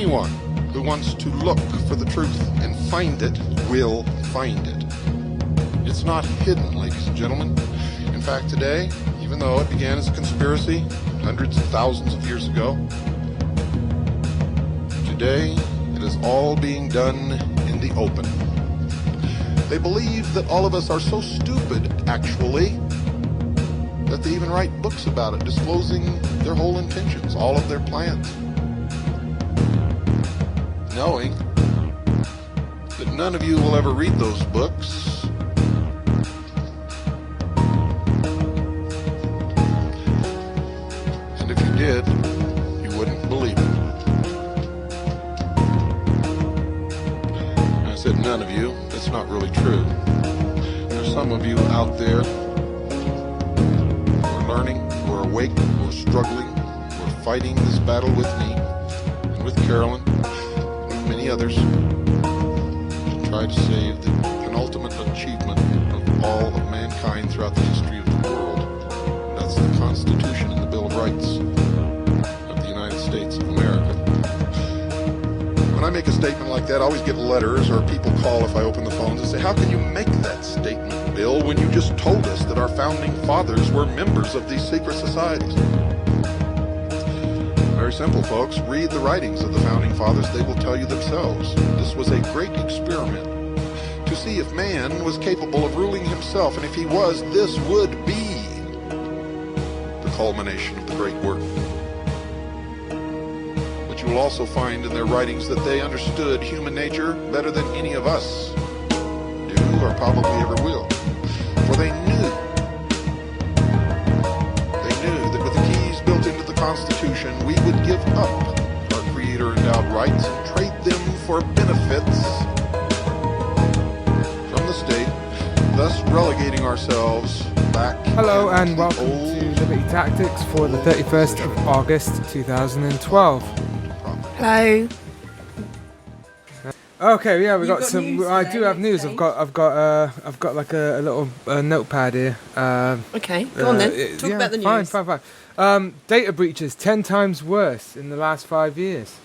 anyone who wants to look for the truth and find it will find it. It's not hidden, ladies and gentlemen. In fact, today, even though it began as a conspiracy hundreds of thousands of years ago, today it is all being done in the open. They believe that all of us are so stupid, actually, that they even write books about it, disclosing their whole intentions, all of their plans, knowing that none of you will ever read those books. And if you did, you wouldn't believe it. I said none of you. That's not really true. There's some of you out there who are learning, who are awake, who are struggling, who are fighting this battle with me and with Carolyn and with many others to try to save the penultimate achievement of all of mankind throughout the history of the world. That's the Constitution and the Bill of Rights of the United States of America. When I make a statement like that, I always get letters or people call if I open the phones and say, how can you make that statement, Bill, when you just told us that our founding fathers were members of these secret societies? Very simple, folks. Read the writings of the founding fathers. They will tell you themselves. This was a great experiment to see if man was capable of ruling himself, and if he was, this would be the culmination of the great work. You will also find in their writings that they understood human nature better than any of us do or probably ever will. For they knew that with the keys built into the Constitution, we would give up our Creator-endowed rights and trade them for benefits from the state, thus relegating ourselves back. Hello and welcome to Liberty Tactics for the 31st of August 2012. Hello. Okay, yeah, we got some. News I today, do have news. I've got like a little notepad here. Okay, go on then. Talk about the news. Fine. Data breaches 10 times worse in the last 5 years,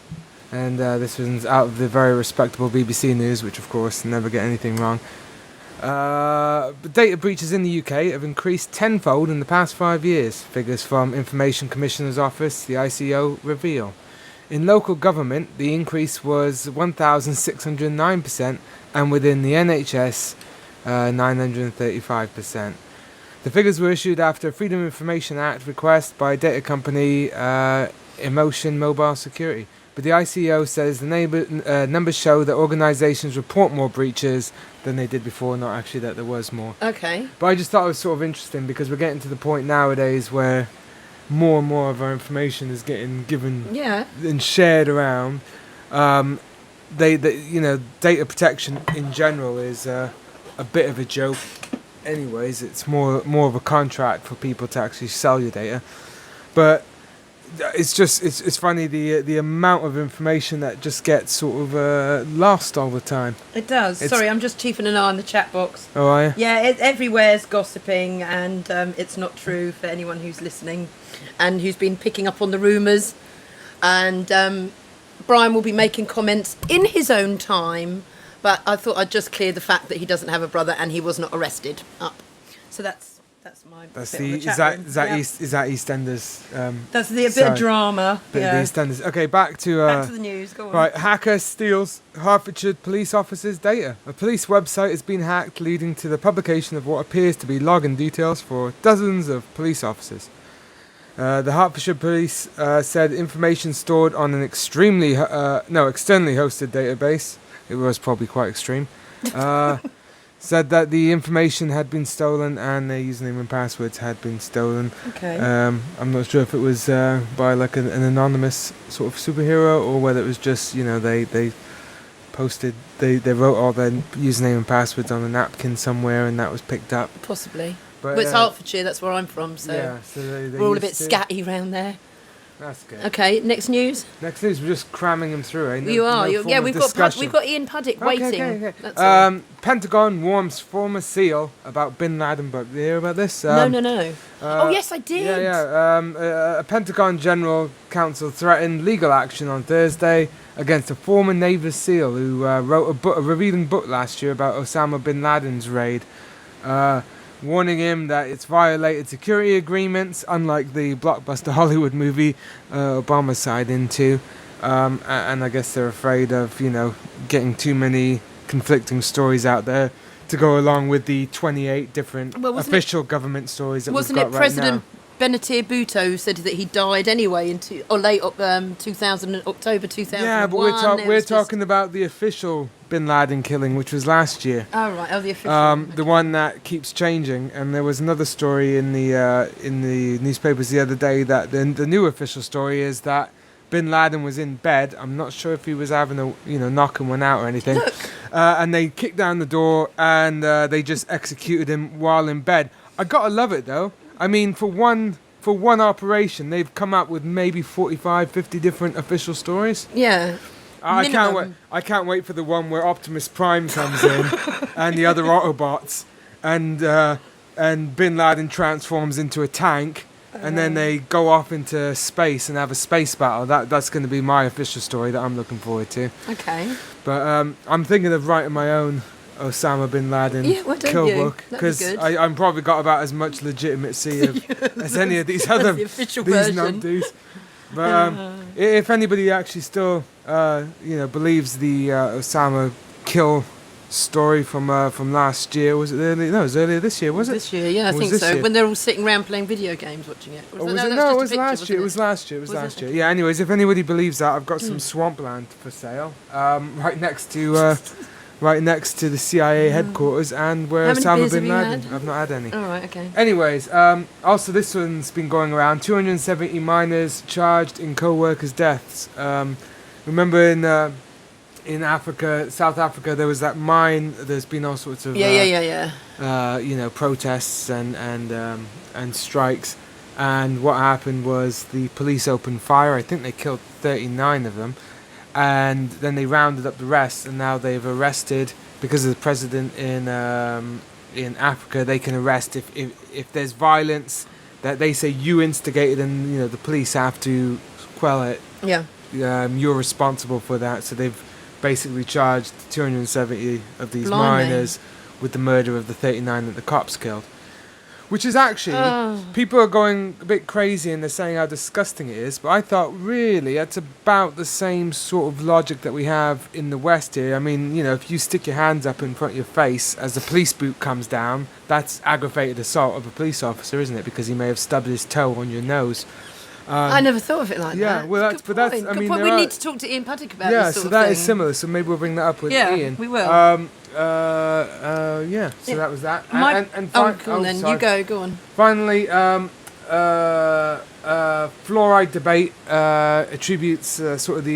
and this one's out of the very respectable BBC News, which of course never get anything wrong. But data breaches in the UK have increased tenfold in the past 5 years. Figures from Information Commissioner's Office, the ICO, reveal. In local government, the increase was 1,609%, and within the NHS, 935%. The figures were issued after a Freedom of Information Act request by data company Emotion Mobile Security. But the ICO says the numbers show that organisations report more breaches than they did before, not actually that there was more. Okay. But I just thought it was sort of interesting because we're getting to the point nowadays where more and more of our information is getting given and shared around. Data protection in general is a bit of a joke. Anyways, it's more of a contract for people to actually sell your data. But it's funny the amount of information that just gets sort of lost all the time. It does. Sorry, I'm just keeping an eye on the chat box. Oh, are you? Yeah, everywhere's gossiping, and it's not true for anyone who's listening and who's been picking up on the rumours. And Brian will be making comments in his own time, but I thought I'd just clear the fact that he doesn't have a brother and he was not arrested up. So that's my. That's bit the on the chat room. is that EastEnders? That's the bit of drama. Bit of EastEnders. Okay, back to the news. Go on. Right, hacker steals Hertfordshire police officers' data. A police website has been hacked, leading to the publication of what appears to be login details for dozens of police officers. The Hertfordshire Police said information stored on an externally hosted database. It was probably quite extreme. Said that the information had been stolen and their username and passwords had been stolen. Okay. I'm not sure if it was by like an anonymous sort of superhero or whether it was just, they posted, they wrote all their username and passwords on a napkin somewhere and that was picked up. Possibly. But it's Hertfordshire, that's where I'm from, so, they we're all a bit used to. scatty round there. That's good. Okay, next news. Next news, we're just cramming them through, eh? You are. Yeah, we've got Ian Puddick waiting. Okay. That's all. Pentagon warns former SEAL about Bin Laden book. Did you hear about this? No. Oh, yes, I did. A Pentagon General Counsel threatened legal action on Thursday against a former Navy SEAL who wrote a revealing book last year about Osama Bin Laden's raid, warning him that it's violated security agreements, unlike the blockbuster Hollywood movie Obama signed into. And I guess they're afraid of, getting too many conflicting stories out there to go along with the 28 different official government stories that we've got right now. Wasn't it President Benazir Bhutto who said that he died anyway in October 2001? Yeah, but we're talking about the official Bin Laden killing, which was last year. Oh, right. Oh, the official. The one that keeps changing. And there was another story in the newspapers the other day that the new official story is that Bin Laden was in bed. I'm not sure if he was having knocking one out or anything. Look. And they kicked down the door and they just executed him while in bed. I gotta love it though. I mean, for one operation, they've come up with maybe 45, 50 different official stories. Yeah. I can't wait for the one where Optimus Prime comes in and the other Autobots and Bin Laden transforms into a tank and then they go off into space and have a space battle. That's going to be my official story that I'm looking forward to. Okay. But I'm thinking of writing my own Osama Bin Laden kill book because I'm probably got about as much legitimacy as any of these other these numpties. But if anybody actually still believes the Osama kill story from last year, was it early? No, it was earlier this year, was it? This year, yeah, I think so. Year? When they're all sitting around playing video games, watching it. It was last year. It was last year. Yeah. Anyways, if anybody believes that, I've got some swampland for sale, right next to the CIA headquarters and where Osama Bin Laden. I've not had any. All right, okay. Anyways, also this one's been going around. 270 miners charged in co-workers' deaths. Remember in Africa, South Africa, there was that mine. There's been all sorts of protests and strikes. And what happened was the police opened fire. I think they killed 39 of them. And then they rounded up the rest, and now they've arrested, because of the president in Africa, they can arrest if there's violence that they say you instigated, and the police have to quell it. Yeah. You're responsible for that. So they've basically charged 270 of these miners with the murder of the 39 that the cops killed. Which is actually, people are going a bit crazy and they're saying how disgusting it is, but I thought really that's about the same sort of logic that we have in the West here. I mean, if you stick your hands up in front of your face as the police boot comes down, that's aggravated assault of a police officer, isn't it? Because he may have stubbed his toe on your nose. I never thought of it like that. Yeah, well, that's I mean, we need to talk to Ian Paddock about this sort of thing. Yeah, so that is similar. So maybe we'll bring that up with Ian. Yeah, we will. So that was that. Then you go on. Finally, fluoride debate attributes sort of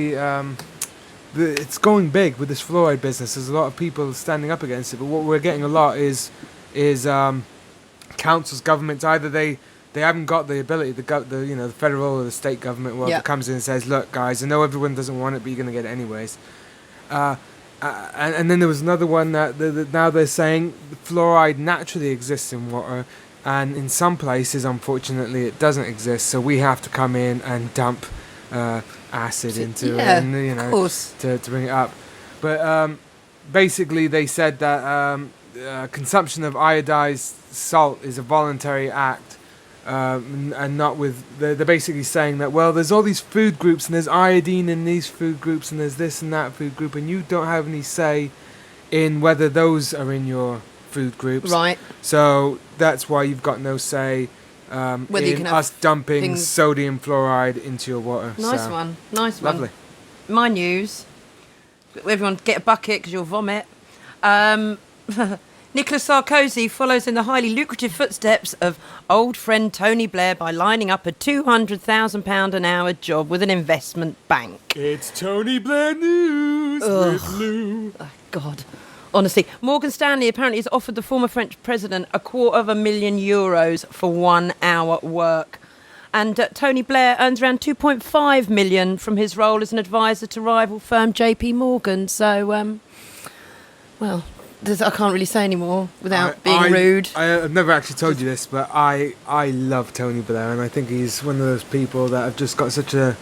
it's going big with this fluoride business. There's a lot of people standing up against it, but what we're getting a lot is councils, governments, either they haven't got the ability, the federal or the state government, comes in and says, look guys, I know everyone doesn't want it, but you're going to get it anyways. And then there was another one that now they're saying fluoride naturally exists in water, and in some places, unfortunately, it doesn't exist. So we have to come in and dump acid into it, and to bring it up. But basically, they said that consumption of iodized salt is a voluntary act. And not with they're basically saying that, well, there's all these food groups and there's iodine in these food groups and there's this and that food group, and you don't have any say in whether those are in your food groups, right? So that's why you've got no say whether in you can us dumping sodium fluoride into your water. Nice one. Lovely. My news, everyone get a bucket because you'll vomit. Nicolas Sarkozy follows in the highly lucrative footsteps of old friend Tony Blair by lining up a £200,000 an hour job with an investment bank. It's Tony Blair news with Lou. Oh, God. Honestly, Morgan Stanley apparently has offered the former French president €250,000 for 1 hour work. And Tony Blair earns around 2.5 million from his role as an advisor to rival firm JP Morgan. So, well, I can't really say any more without being rude. I've never actually told you this, but I love Tony Blair, and I think he's one of those people that have just got such a...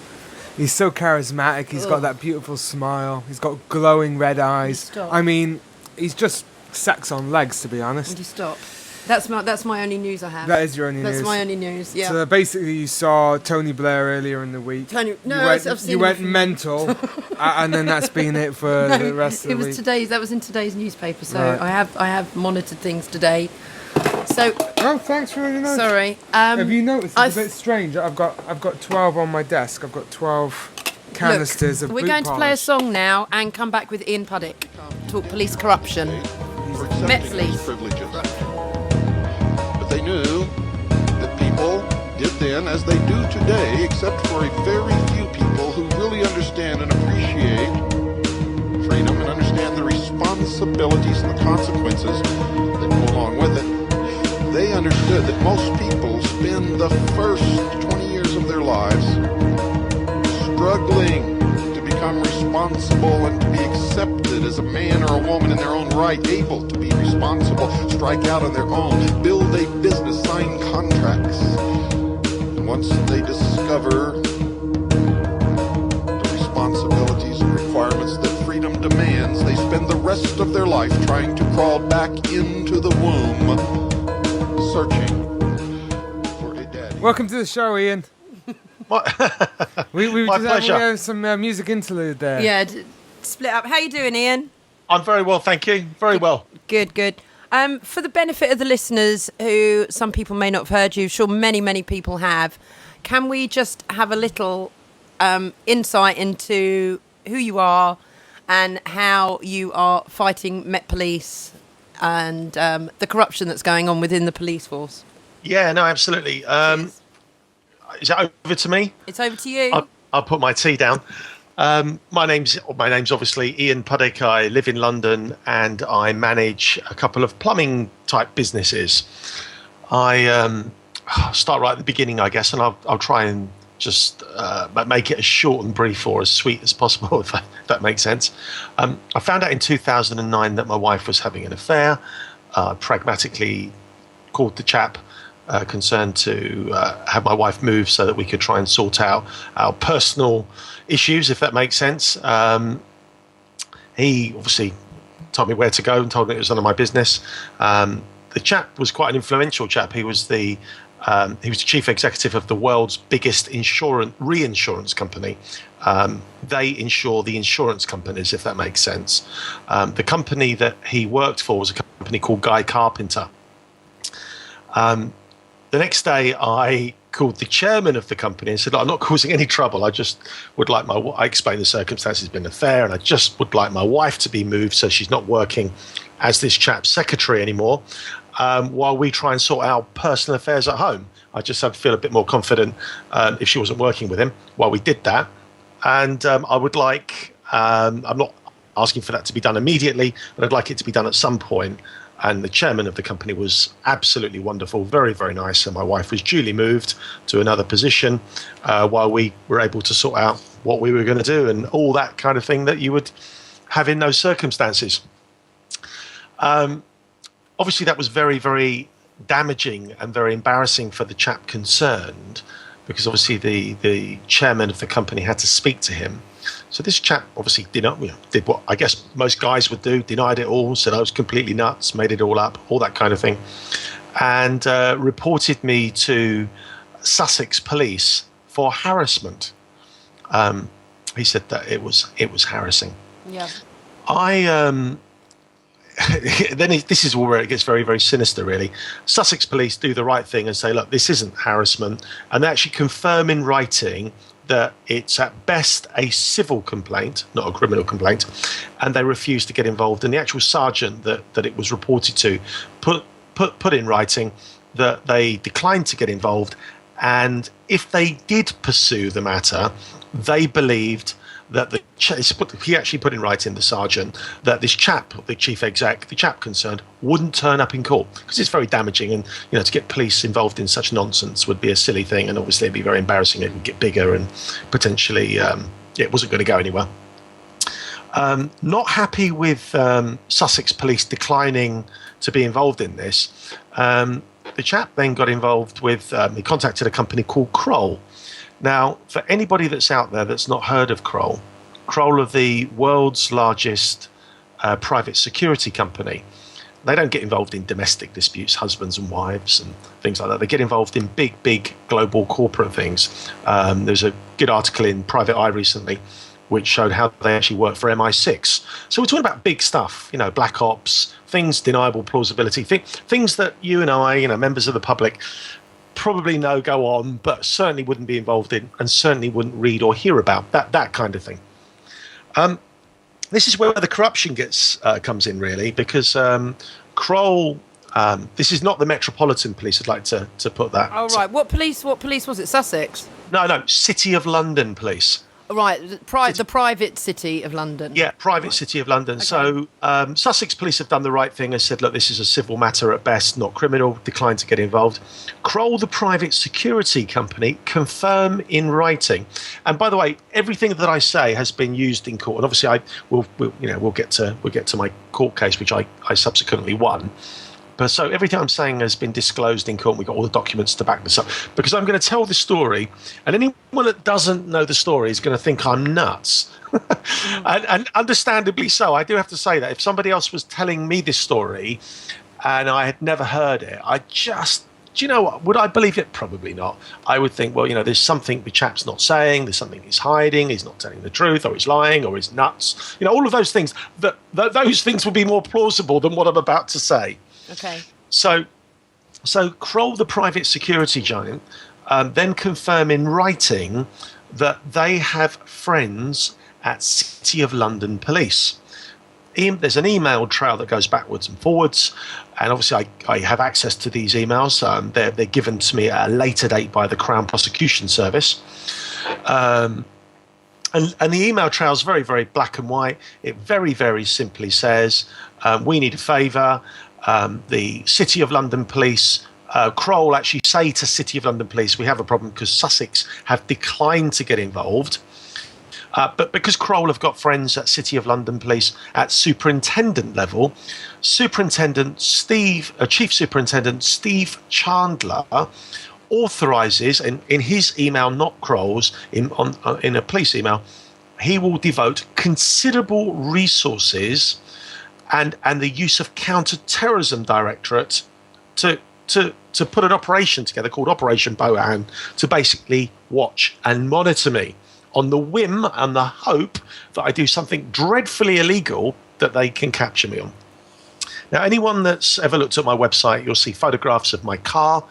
He's so charismatic. He's got that beautiful smile. He's got glowing red eyes. I mean, he's just sex on legs, to be honest. Would you stop? That's my only news I have. That is your only news. That's my only news. Yeah. So basically, you saw Tony Blair earlier in the week. I've seen. You went mental, and then that's been it for the rest of the week. It was today's. That was in today's newspaper. So right. I have monitored things today. So. Oh, thanks for letting me know. Sorry. Have you noticed it's a bit strange? I've got 12 on my desk. I've got 12 canisters of boot We're going to play a polish. song now and come back with Ian Puddick. Talk police corruption. Met Police. Privileges. But they knew that people did then as they do today, except for a very few people who really understand and appreciate freedom and understand the responsibilities and the consequences that go along with it. They understood that most people spend the first 20 years of their lives struggling to become responsible and to be accepted as a man or a woman in their own right, able to be responsible, strike out on their own, build a business, sign contracts. And once they discover the responsibilities and requirements that freedom demands, they spend the rest of their life trying to crawl back into the womb, searching for a daddy. Welcome to the show, Ian. we My pleasure. have some music interlude there. Yeah, split up. How you doing, Ian? I'm very well, thank you. Very well. Good. For the benefit of the listeners, who some people may not have heard you, sure many people have, can we just have a little insight into who you are and how you are fighting Met Police and the corruption that's going on within the police force? Yeah, no, absolutely. Is it over to me? It's over to you. I'll put my tea down. My name's obviously Ian Puddick. I live in London and I manage a couple of plumbing type businesses. I start right at the beginning, I guess, and I'll try and just make it as short and brief or as sweet as possible, if that makes sense. I found out in 2009 that my wife was having an affair. Pragmatically called the chap concerned to have my wife move so that we could try and sort out our personal issues, if that makes sense. He obviously told me where to go and told me it was none of my business. The chap was quite an influential chap. He was the chief executive of the world's biggest reinsurance company. They insure the insurance companies, if that makes sense. The company that he worked for was a company called Guy Carpenter. The next day, I called the chairman of the company and said, "I'm not causing any trouble. I just would like I explained the circumstances, been an affair, and I just would like my wife to be moved so she's not working as this chap's secretary anymore, while we try and sort out personal affairs at home. I just had to feel a bit more confident if she wasn't working with him while we did that. And I would like, I'm not asking for that to be done immediately, but I'd like it to be done at some point." And the chairman of the company was absolutely wonderful, very, very nice. And my wife was duly moved to another position while we were able to sort out what we were going to do and all that kind of thing that you would have in those circumstances. Obviously, that was very, very damaging and very embarrassing for the chap concerned, because obviously the chairman of the company had to speak to him. So this chap obviously did what I guess most guys would do, denied it all, said I was completely nuts, made it all up, all that kind of thing, and reported me to Sussex police for harassment. He said that it was harassing. Yeah. This is where it gets very, very sinister, really. Sussex police do the right thing and say, look, this isn't harassment, and they actually confirm in writing that it's at best a civil complaint, not a criminal complaint, and they refuse to get involved. And the actual sergeant that it was reported to put in writing that they declined to get involved, and if they did pursue the matter, they believed that he actually put in writing, the sergeant, that this chap, the chief exec, the chap concerned, wouldn't turn up in court because it's very damaging, and to get police involved in such nonsense would be a silly thing, and obviously it'd be very embarrassing. It would get bigger, and potentially it wasn't going to go anywhere. Not happy with Sussex police declining to be involved in this. The chap then got involved with, he contacted a company called Kroll. Now, for anybody that's out there that's not heard of Kroll are the world's largest private security company. They don't get involved in domestic disputes, husbands and wives and things like that. They get involved in big global corporate things. There's a good article in Private Eye recently which showed how they actually work for MI6. So we're talking about big stuff, black ops, things, deniable plausibility, things that you and I, members of the public, probably know go on, but certainly wouldn't be involved in, and certainly wouldn't read or hear about, that kind of thing. This is where the corruption comes in, really, because Kroll, this is not the Metropolitan Police. I'd like to put that. Oh, right. What police was it? Sussex? No, City of London Police. Right, the private City of London. Yeah, private City of London. Okay. So Sussex Police have done the right thing and said, look, this is a civil matter at best, not criminal, declined to get involved. Kroll, the private security company, confirm in writing. And by the way, everything that I say has been used in court. And obviously we'll get to my court case, which I subsequently won. But so everything I'm saying has been disclosed in court. We've got all the documents to back this up. Because I'm going to tell the story, and anyone that doesn't know the story is going to think I'm nuts. and understandably so. I do have to say that. If somebody else was telling me this story and I had never heard it, do you know what? Would I believe it? Probably not. I would think, well, there's something the chap's not saying, there's something he's hiding, he's not telling the truth, or he's lying, or he's nuts. All of those things, those things would be more plausible than what I'm about to say. Okay. So Kroll, the private security giant, then confirm in writing that they have friends at City of London Police. There's an email trail that goes backwards and forwards, and obviously I have access to these emails. They're given to me at a later date by the Crown Prosecution Service. And the email trail is very, very black and white. It very, very simply says, we need a favour. The City of London Police, Kroll actually say to City of London Police, we have a problem because Sussex have declined to get involved. But because Kroll have got friends at City of London Police at superintendent level, Chief Superintendent Steve Chandler authorises, in his email, not Kroll's, in a police email, he will devote considerable resources and the use of counter-terrorism directorate to put an operation together called Operation Bohan to basically watch and monitor me on the whim and the hope that I do something dreadfully illegal that they can capture me on. Now, anyone that's ever looked at my website, you'll see photographs of my car.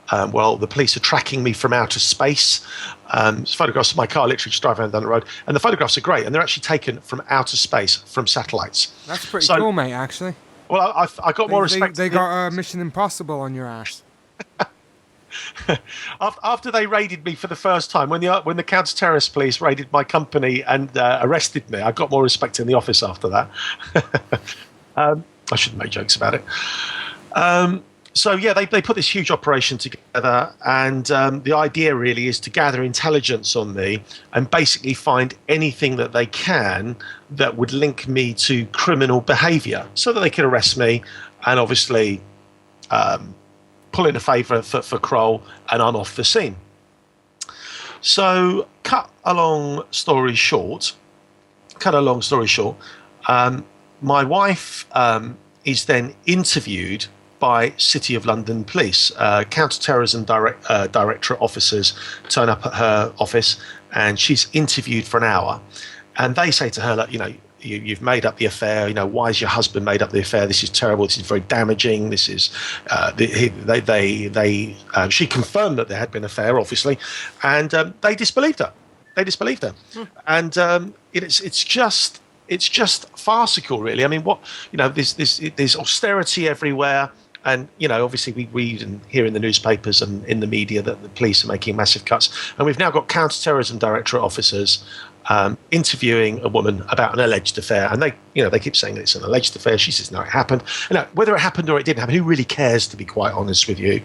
The police are tracking me from outer space. It's photographs of my car literally just driving down the road. And the photographs are great. And they're actually taken from outer space, from satellites. That's pretty cool, mate, actually. Well, I got more respect. They got Mission Impossible on your ass. After they raided me for the first time, when the counter-terrorist police raided my company and arrested me, I got more respect in the office after that. I shouldn't make jokes about it. So yeah, they put this huge operation together, and the idea really is to gather intelligence on me and basically find anything that they can that would link me to criminal behaviour, so that they can arrest me and obviously pull in a favour for Kroll, and I'm off the scene. So cut a long story short, my wife is then interviewed by City of London Police. Counter-terrorism directorate officers turn up at her office, and she's interviewed for an hour. And they say to her, look, you've made up the affair. Why has your husband made up the affair? This is terrible. This is very damaging. This is she confirmed that there had been an affair, obviously, and they disbelieved her. And it's just farcical, really. I mean, there's austerity everywhere. And, obviously we read and hear in the newspapers and in the media that the police are making massive cuts. And we've now got counter-terrorism directorate officers interviewing a woman about an alleged affair. And they keep saying that it's an alleged affair. She says, no, it happened. And whether it happened or it didn't happen, who really cares, to be quite honest with you?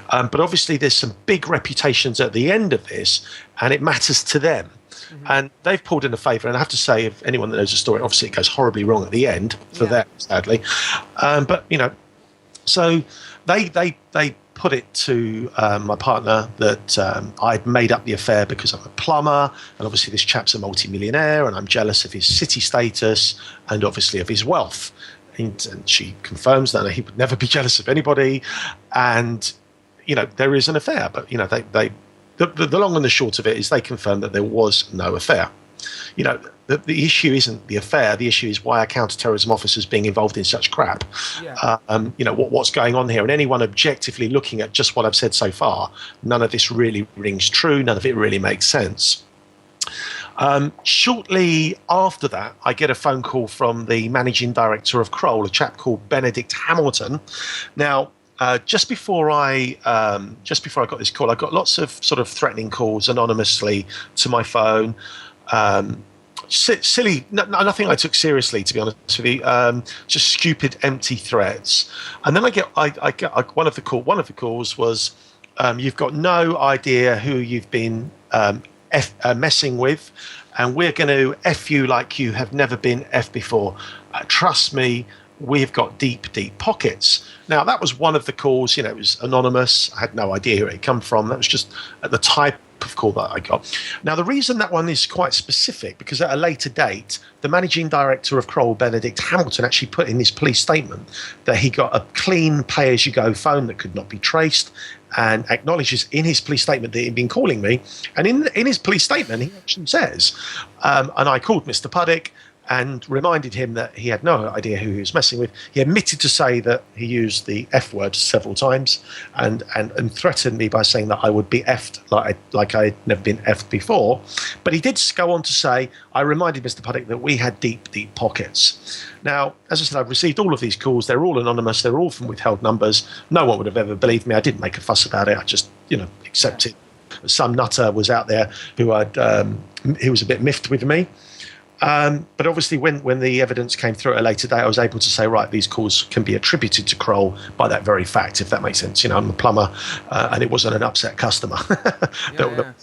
But obviously there's some big reputations at the end of this, and it matters to them. And they've pulled in a favour. And I have to say, if anyone that knows the story, obviously it goes horribly wrong at the end for them, sadly. But, so they put it to my partner that I'd made up the affair because I'm a plumber, and obviously this chap's a multimillionaire, and I'm jealous of his city status and obviously of his wealth. And she confirms that he would never be jealous of anybody. And, there is an affair. But, the long and the short of it is they confirmed that there was no affair. The issue isn't the affair. The issue is why are counter-terrorism officers being involved in such crap? Yeah. What's going on here? And anyone objectively looking at just what I've said so far, none of this really rings true. None of it really makes sense. Shortly after that, I get a phone call from the managing director of Kroll, a chap called Benedict Hamilton. Now, just before I got this call, I got lots of sort of threatening calls anonymously to my phone. Silly, nothing I took seriously, to be honest with you. Just stupid, empty threats. And then I get one of the calls was, you've got no idea who you've been messing with, and we're going to F you like you have never been F before. Trust me, we've got deep, deep pockets. Now, that was one of the calls. It was anonymous. I had no idea who it had come from. That was just the type of call that I got. Now, the reason that one is quite specific, because at a later date, the managing director of Kroll, Benedict Hamilton, actually put in his police statement that he got a clean pay-as-you-go phone that could not be traced, and acknowledges in his police statement that he'd been calling me. And in his police statement, he actually says, and I called Mr. Puddick and reminded him that he had no idea who he was messing with. He admitted to say that he used the F word several times and threatened me by saying that I would be F'd like I'd never been F'd before. But he did go on to say, I reminded Mr. Puddick that we had deep, deep pockets. Now, as I said, I've received all of these calls. They're all anonymous. They're all from withheld numbers. No one would have ever believed me. I didn't make a fuss about it. I just, accepted. Some nutter was out there who was a bit miffed with me. But obviously, when the evidence came through at a later date, I was able to say, right, these calls can be attributed to Kroll by that very fact, if that makes sense. I'm a plumber, and it wasn't an upset customer. So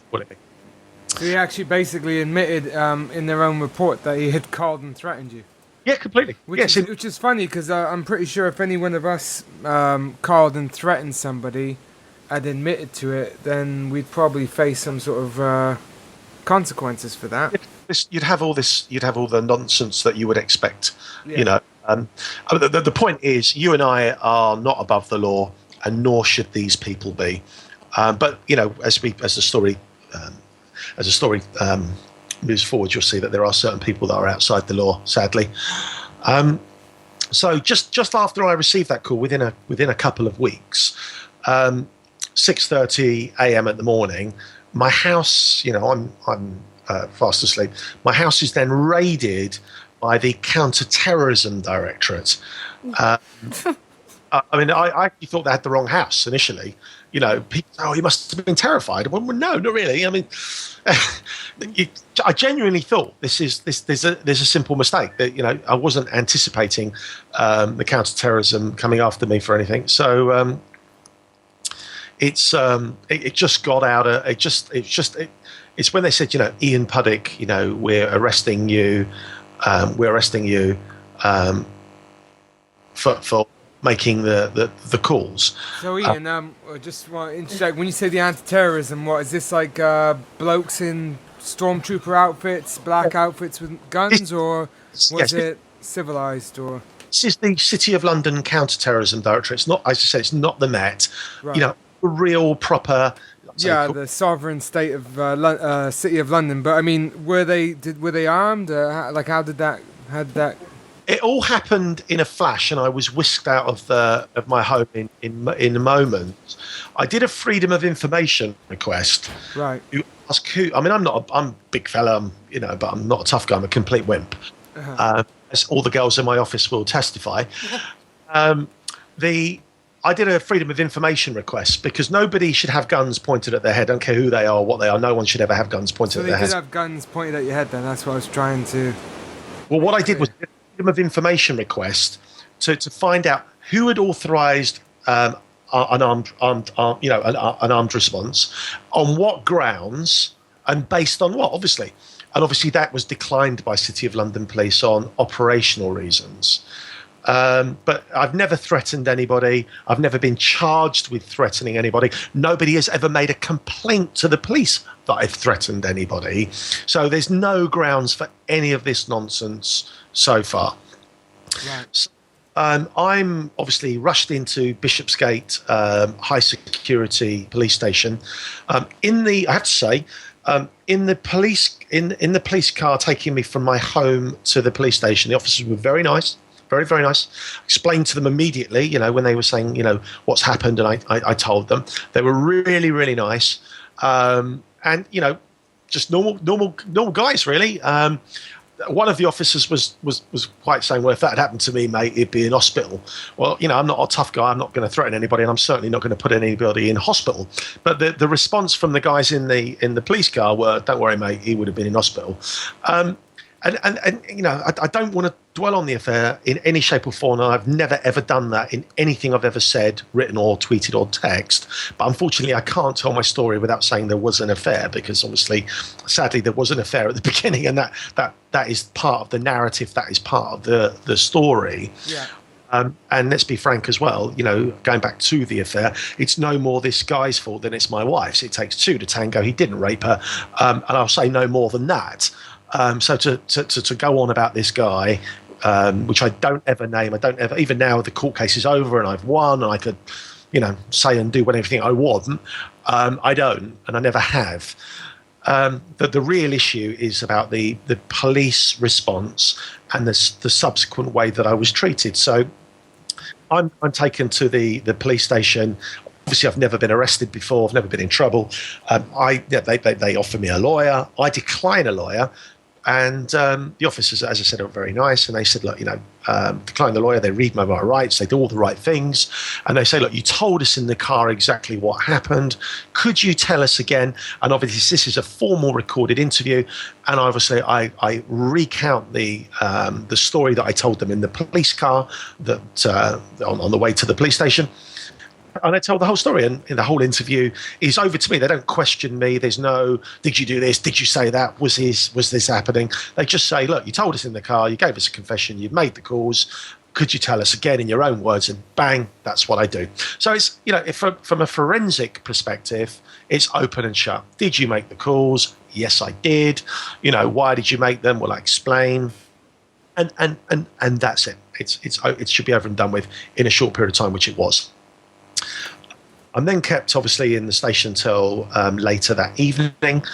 he actually basically admitted in their own report that he had called and threatened you. Yeah, completely. Which is funny, because I'm pretty sure if any one of us called and threatened somebody and admitted to it, then we'd probably face some sort of consequences for that. You'd have all the nonsense that you would expect. The point is, you and I are not above the law, and nor should these people be. But as the story moves forward, you'll see that there are certain people that are outside the law, sadly. So just after I received that call, within a couple of weeks, 6:30 a.m. in the morning, my house, I'm fast asleep. My house is then raided by the counter-terrorism directorate. I actually thought they had the wrong house initially. People, he must have been terrified. Well, no, not really. I mean, I genuinely thought there's a simple mistake that I wasn't anticipating the counter-terrorism coming after me for anything. So it just got out of it. It's when they said, Ian Puddick, we're arresting you for making the calls. So Ian, I just want to interject. When you say the anti-terrorism, what is this, like blokes in stormtrooper outfits, black outfits with guns, or was it civilized? Or this is the City of London Counter-Terrorism Directorate. It's not, as I said, it's not the Met. Right. Real proper. The sovereign state of City of London. But I mean, were they armed? How did that? It all happened in a flash, and I was whisked out of my home in a moment. I did a freedom of information request. Right. To ask who? I mean, I'm a big fella, but I'm not a tough guy. I'm a complete wimp. As all the girls in my office will testify. I did a freedom of information request because nobody should have guns pointed at their head. I don't care who they are or what they are. No one should ever have guns pointed at their head. So they could have guns pointed at your head then. That's what I was trying to... Well, what I did was a freedom of information request to find out who had authorised an armed response, on what grounds, and based on what, obviously. And obviously that was declined by City of London Police on operational reasons. But I've never threatened anybody. I've never been charged with threatening anybody. Nobody has ever made a complaint to the police that I've threatened anybody. So there's no grounds for any of this nonsense so far. Right. So, I'm obviously rushed into Bishopsgate high security police station. I have to say, in the police car taking me from my home to the police station, the officers were very nice. Very, very nice. Explained to them immediately, when they were saying, what's happened, and I told them. They were really, really nice, and just normal guys, really. One of the officers was quite saying, well, if that had happened to me, mate, it'd be in hospital. Well, I'm not a tough guy. I'm not going to threaten anybody, and I'm certainly not going to put anybody in hospital. But the response from the guys in the police car were, don't worry, mate, he would have been in hospital. And I don't want to dwell on the affair in any shape or form. And I've never, ever done that in anything I've ever said, written or tweeted or text. But unfortunately, I can't tell my story without saying there was an affair, because obviously, sadly, there was an affair at the beginning, and that is part of the narrative. That is part of the story. Yeah. And let's be frank as well, going back to the affair, it's no more this guy's fault than it's my wife's. It takes two to tango. He didn't rape her. And I'll say no more than that. So to go on about this guy, which I don't ever name, even now the court case is over and I've won and I could, say and do anything I want, I don't, and I never have. The real issue is about the police response and the subsequent way that I was treated. So I'm taken to the police station. Obviously, I've never been arrested before. I've never been in trouble. They offer me a lawyer. I decline a lawyer. And the officers, as I said, are very nice. And they said, look, decline the lawyer. They read my rights. They do all the right things. And they say, look, you told us in the car exactly what happened. Could you tell us again? And obviously, this is a formal recorded interview. And obviously, I recount the story that I told them in the police car that on the way to the police station. And I tell the whole story, and the whole interview is over to me. They don't question me. There's no, did you do this? Did you say that? Was this happening? They just say, look, you told us in the car, you gave us a confession, you've made the calls. Could you tell us again in your own words? And bang, that's what I do. So it's, from a forensic perspective, it's open and shut. Did you make the calls? Yes, I did. Why did you make them? Well, I explain. And that's it. It should be over and done with in a short period of time, which it was. I'm then kept, obviously, in the station till later that evening,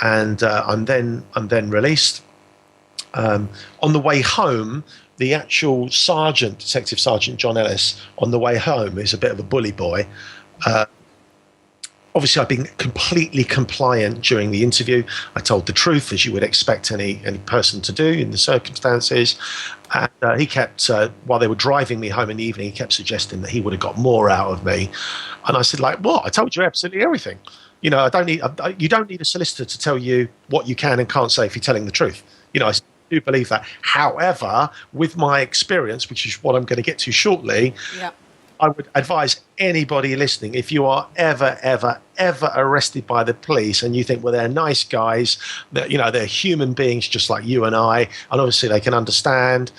and I'm then released. On the way home, the actual sergeant, Detective Sergeant John Ellis, on the way home is a bit of a bully boy. Obviously, I've been completely compliant during the interview. I told the truth, as you would expect any person to do in the circumstances. And he kept, while they were driving me home in the evening, he kept suggesting that he would have got more out of me. And I said, what? I told you absolutely everything. You don't need a solicitor to tell you what you can and can't say if you're telling the truth. I do believe that. However, with my experience, which is what I'm going to get to shortly, yeah, I would advise anybody listening, if you are ever arrested by the police and you think, well, they're nice guys, that they're human beings just like you and I, and obviously they can understand,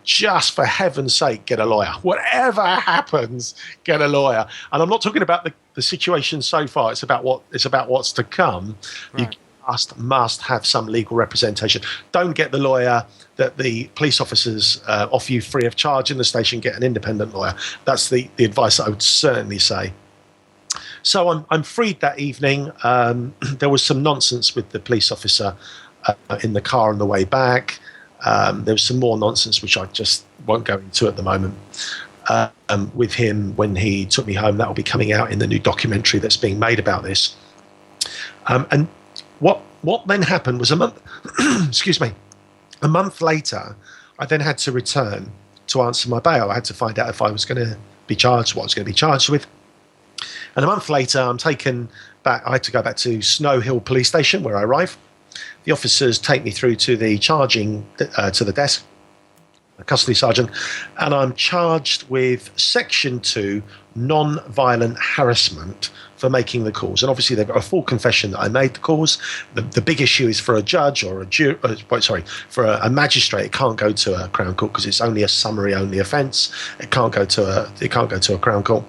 just for heaven's sake, get a lawyer. Whatever happens, get a lawyer. And I'm not talking about the situation so far. It's about what's to come. Right. You must have some legal representation. Don't get the lawyer that the police officers offer you free of charge in the station. Get an independent lawyer. That's the advice I would certainly say. So I'm freed that evening. There was some nonsense with the police officer in the car on the way back. There was some more nonsense, which I just won't go into at the moment. With him when he took me home, that will be coming out in the new documentary that's being made about this. And what then happened was a month later, I then had to return to answer my bail. I had to find out if I was going to be charged, what I was going to be charged with. And a month later, I'm taken back. I had to go back to Snow Hill Police Station, where I arrive. The officers take me through to the to the desk, a custody sergeant, and I'm charged with Section 2 non-violent harassment for making the calls. And obviously they've got a full confession that I made the calls. The big issue is for a judge or for a magistrate. It can't go to a Crown Court because it's only a summary-only offence. It can't go to a Crown Court.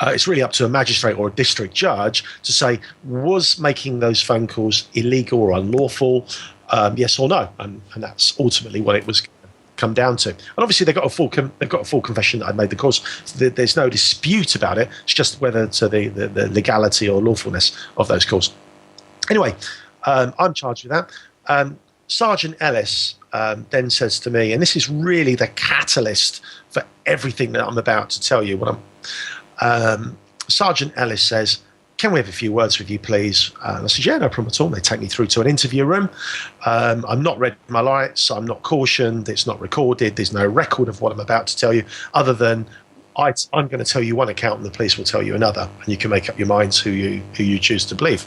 It's really up to a magistrate or a district judge to say, was making those phone calls illegal or unlawful, yes or no, and that's ultimately what it was come down to. And obviously they've got a full confession that I made the calls. So there's no dispute about it. It's just whether to the legality or lawfulness of those calls. Anyway, I'm charged with that. Sergeant Ellis then says to me, and this is really the catalyst for everything that I'm about to tell you. Sergeant Ellis says, "Can we have a few words with you, please?" And I said, "Yeah, no problem at all." They take me through to an interview room. I'm not red my lights. I'm not cautioned. It's not recorded. There's no record of what I'm about to tell you, other than I'm going to tell you one account and the police will tell you another, and you can make up your minds who you choose to believe.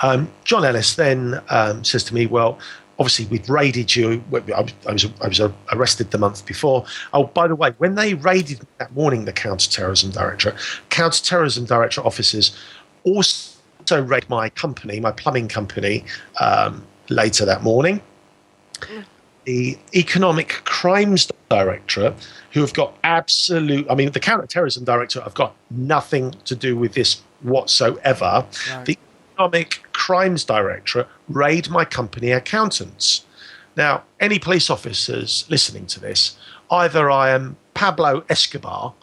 John Ellis then says to me, "Well, obviously, we'd raided you. I was arrested the month before. Oh, by the way, when they raided me that morning, the Counter-Terrorism Directorate officers also raided my company, my plumbing company, later that morning. The Economic Crimes Directorate, who have got the Counter-Terrorism Directorate have got nothing to do with this whatsoever. Right. The Economic Crimes Directorate raid my company accountants. Now, any police officers listening to this, either I am Pablo Escobar,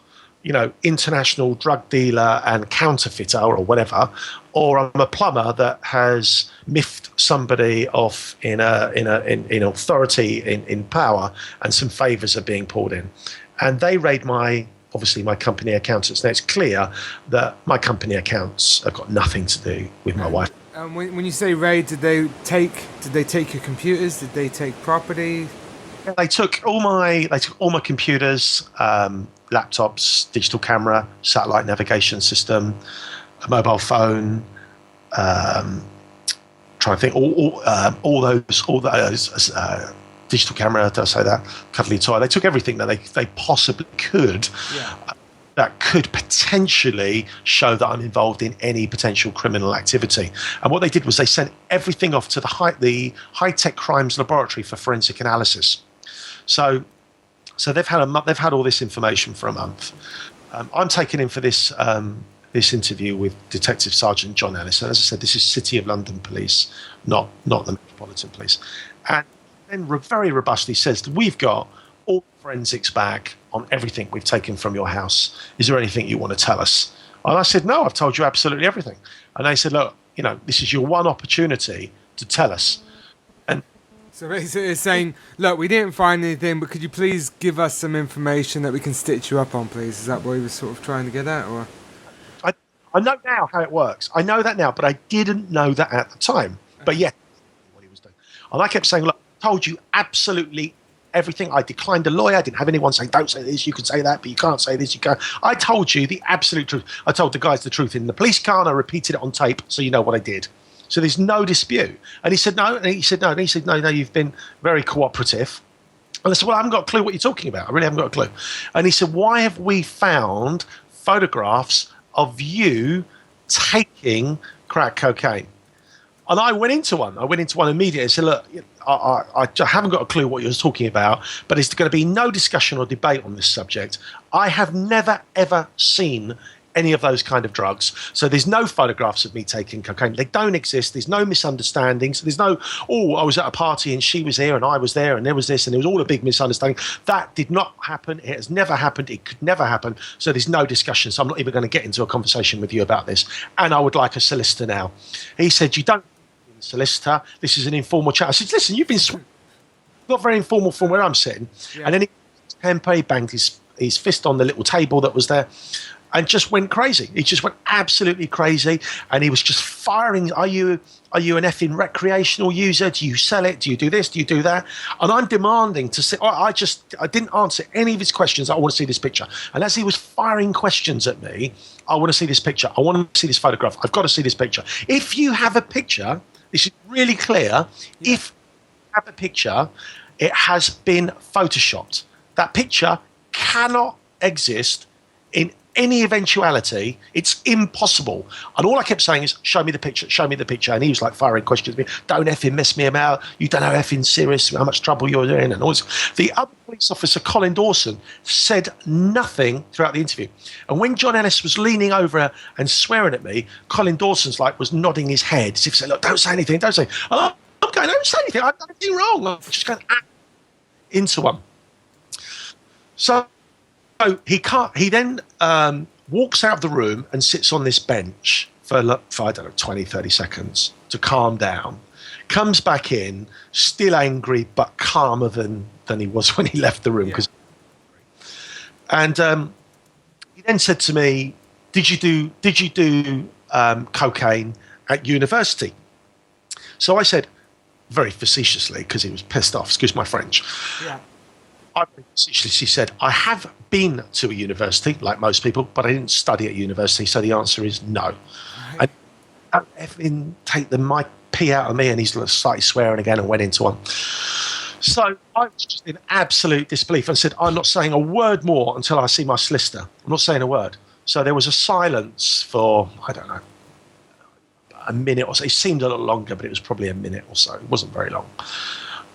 international drug dealer and counterfeiter or whatever, or I'm a plumber that has miffed somebody off in authority, in power, and some favours are being poured in. And they raid my company accountants. Now, it's clear that my company accounts have got nothing to do with my wife. When you say raid, did they take your computers? Did they take property? They took all my computers, laptops, digital camera, satellite navigation system, a mobile phone. Trying to think, all those digital camera. Did I say that? Cuddly toy. They took everything that they possibly could. Yeah. That could potentially show that I'm involved in any potential criminal activity. And what they did was they sent everything off to the high-tech crimes laboratory for forensic analysis. So they've had all this information for a month. I'm taken in for this interview with Detective Sergeant John Ellis. And as I said, this is City of London Police, not the Metropolitan Police. And then very robustly says that we've got all forensics back on everything we've taken from your house. Is there anything you want to tell us? And I said, no, I've told you absolutely everything. And they said, look, this is your one opportunity to tell us. And so basically it's saying, look, we didn't find anything, but could you please give us some information that we can stitch you up on, please? Is that what he was sort of trying to get at? Or I know now how it works. I know that now, but I didn't know that at the time. But yeah, what he was doing. And I kept saying, look, I told you absolutely everything. I declined a lawyer. I didn't have anyone saying, don't say this, you can say that, but you can't say this, you can't. I told you the absolute truth. I told the guys the truth in the police car, and I repeated it on tape so you know what I did. So there's no dispute. And he said, no. And he said, no. And he said, no, you've been very cooperative. And I said, well, I haven't got a clue what you're talking about. I really haven't got a clue. And he said, why have we found photographs of you taking crack cocaine? And I went into one. Immediately and said, look, I haven't got a clue what you're talking about, but there's going to be no discussion or debate on this subject. I have never, ever seen any of those kind of drugs. So there's no photographs of me taking cocaine. They don't exist. There's no misunderstandings. There's no, I was at a party and she was here and I was there and there was this and it was all a big misunderstanding. That did not happen. It has never happened. It could never happen. So there's no discussion. So I'm not even going to get into a conversation with you about this. And I would like a solicitor now. He said, you don't need a solicitor. This is an informal chat. I said, listen, you've been not very informal from where I'm sitting. Yeah. And then he banged his fist on the little table that was there. and just went crazy. He just went absolutely crazy, and he was just firing. Are you an effing recreational user? Do you sell it? Do you do this? Do you do that? And I'm demanding to see. I didn't answer any of his questions. I want to see this picture. And as he was firing questions at me, I want to see this picture. I want to see this photograph. I've got to see this picture. If you have a picture, this is really clear. Yeah. If you have a picture, it has been photoshopped. That picture cannot exist in any eventuality. It's impossible. And all I kept saying is, show me the picture, show me the picture. And he was like firing questions at me. Don't effing mess me about. You don't know effing serious how much trouble you're in. And all this. The other police officer, Colin Dawson, said nothing throughout the interview. And when John Ellis was leaning over and swearing at me, Colin Dawson's like was nodding his head as if saying, look, don't say anything, don't say. And I'm going, don't say anything. I've done anything wrong. I'm just going into one. So he then walks out of the room and sits on this bench for I don't know, 20, 30 seconds to calm down. Comes back in, still angry, but calmer than he was when he left the room. Yeah. And he then said to me, did you do cocaine at university? So I said, very facetiously, because he was pissed off, excuse my French. Yeah. I facetiously said, I have been to a university, like most people, but I didn't study at university, so the answer is no. Right. And effing take my pee out of me, and he's started swearing again and went into one. So I was just in absolute disbelief and said, I'm not saying a word more until I see my solicitor. I'm not saying a word. So there was a silence for, I don't know, a minute or so. It seemed a little longer, but it was probably a minute or so. It wasn't very long.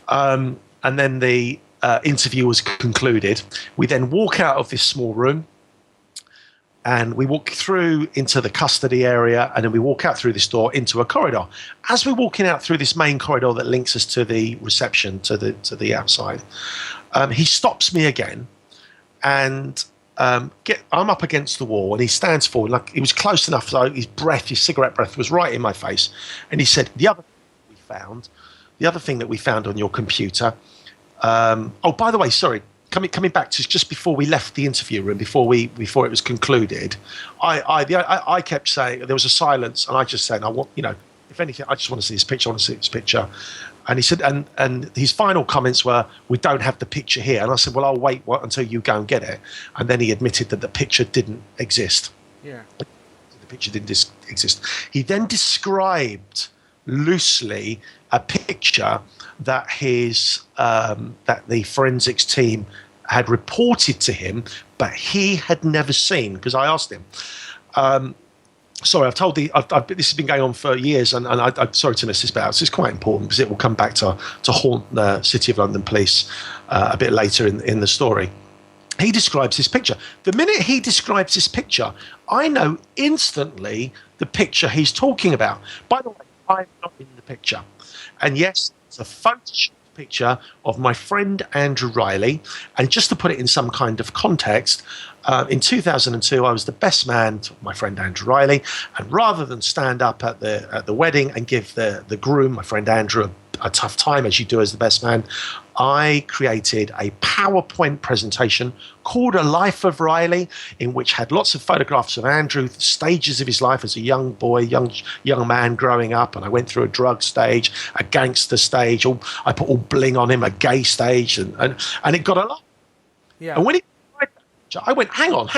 And then the interview was concluded. We then walk out of this small room and we walk through into the custody area, and then we walk out through this door into a corridor. As we're walking out through this main corridor that links us to the reception, to the outside, he stops me again, and I'm up against the wall, and he stands forward, like he was close enough so his cigarette breath was right in my face, and he said, the other thing that we found on your computer. Oh, by the way, sorry. Coming back to just before we left the interview room, before it was concluded, I kept saying, there was a silence, and I just said, I want, if anything, I just want to see this picture. I want to see this picture. And he said, and his final comments were, we don't have the picture here. And I said, well, I'll wait until you go and get it. And then he admitted that the picture didn't exist. Yeah, the picture didn't exist. He then described loosely a picture that that the forensics team had reported to him, but he had never seen, because I asked him. Sorry, this has been going on for years, and I'm sorry to miss this, but it's quite important because it will come back to haunt the City of London police a bit later in the story. He describes this picture. The minute he describes this picture, I know instantly the picture he's talking about. By the way, I'm not in the picture. And yes, it's a Photoshop picture of my friend Andrew Riley. And just to put it in some kind of context, in 2002, I was the best man to my friend Andrew Riley. And rather than stand up at the wedding and give the groom, my friend Andrew, a tough time, as you do as the best man, I created a PowerPoint presentation called A Life of Riley, in which had lots of photographs of Andrew, the stages of his life as a young boy, young man growing up. And I went through a drug stage, a gangster stage. I put all bling on him, a gay stage, and it got a lot. Yeah. And when he I went, hang on.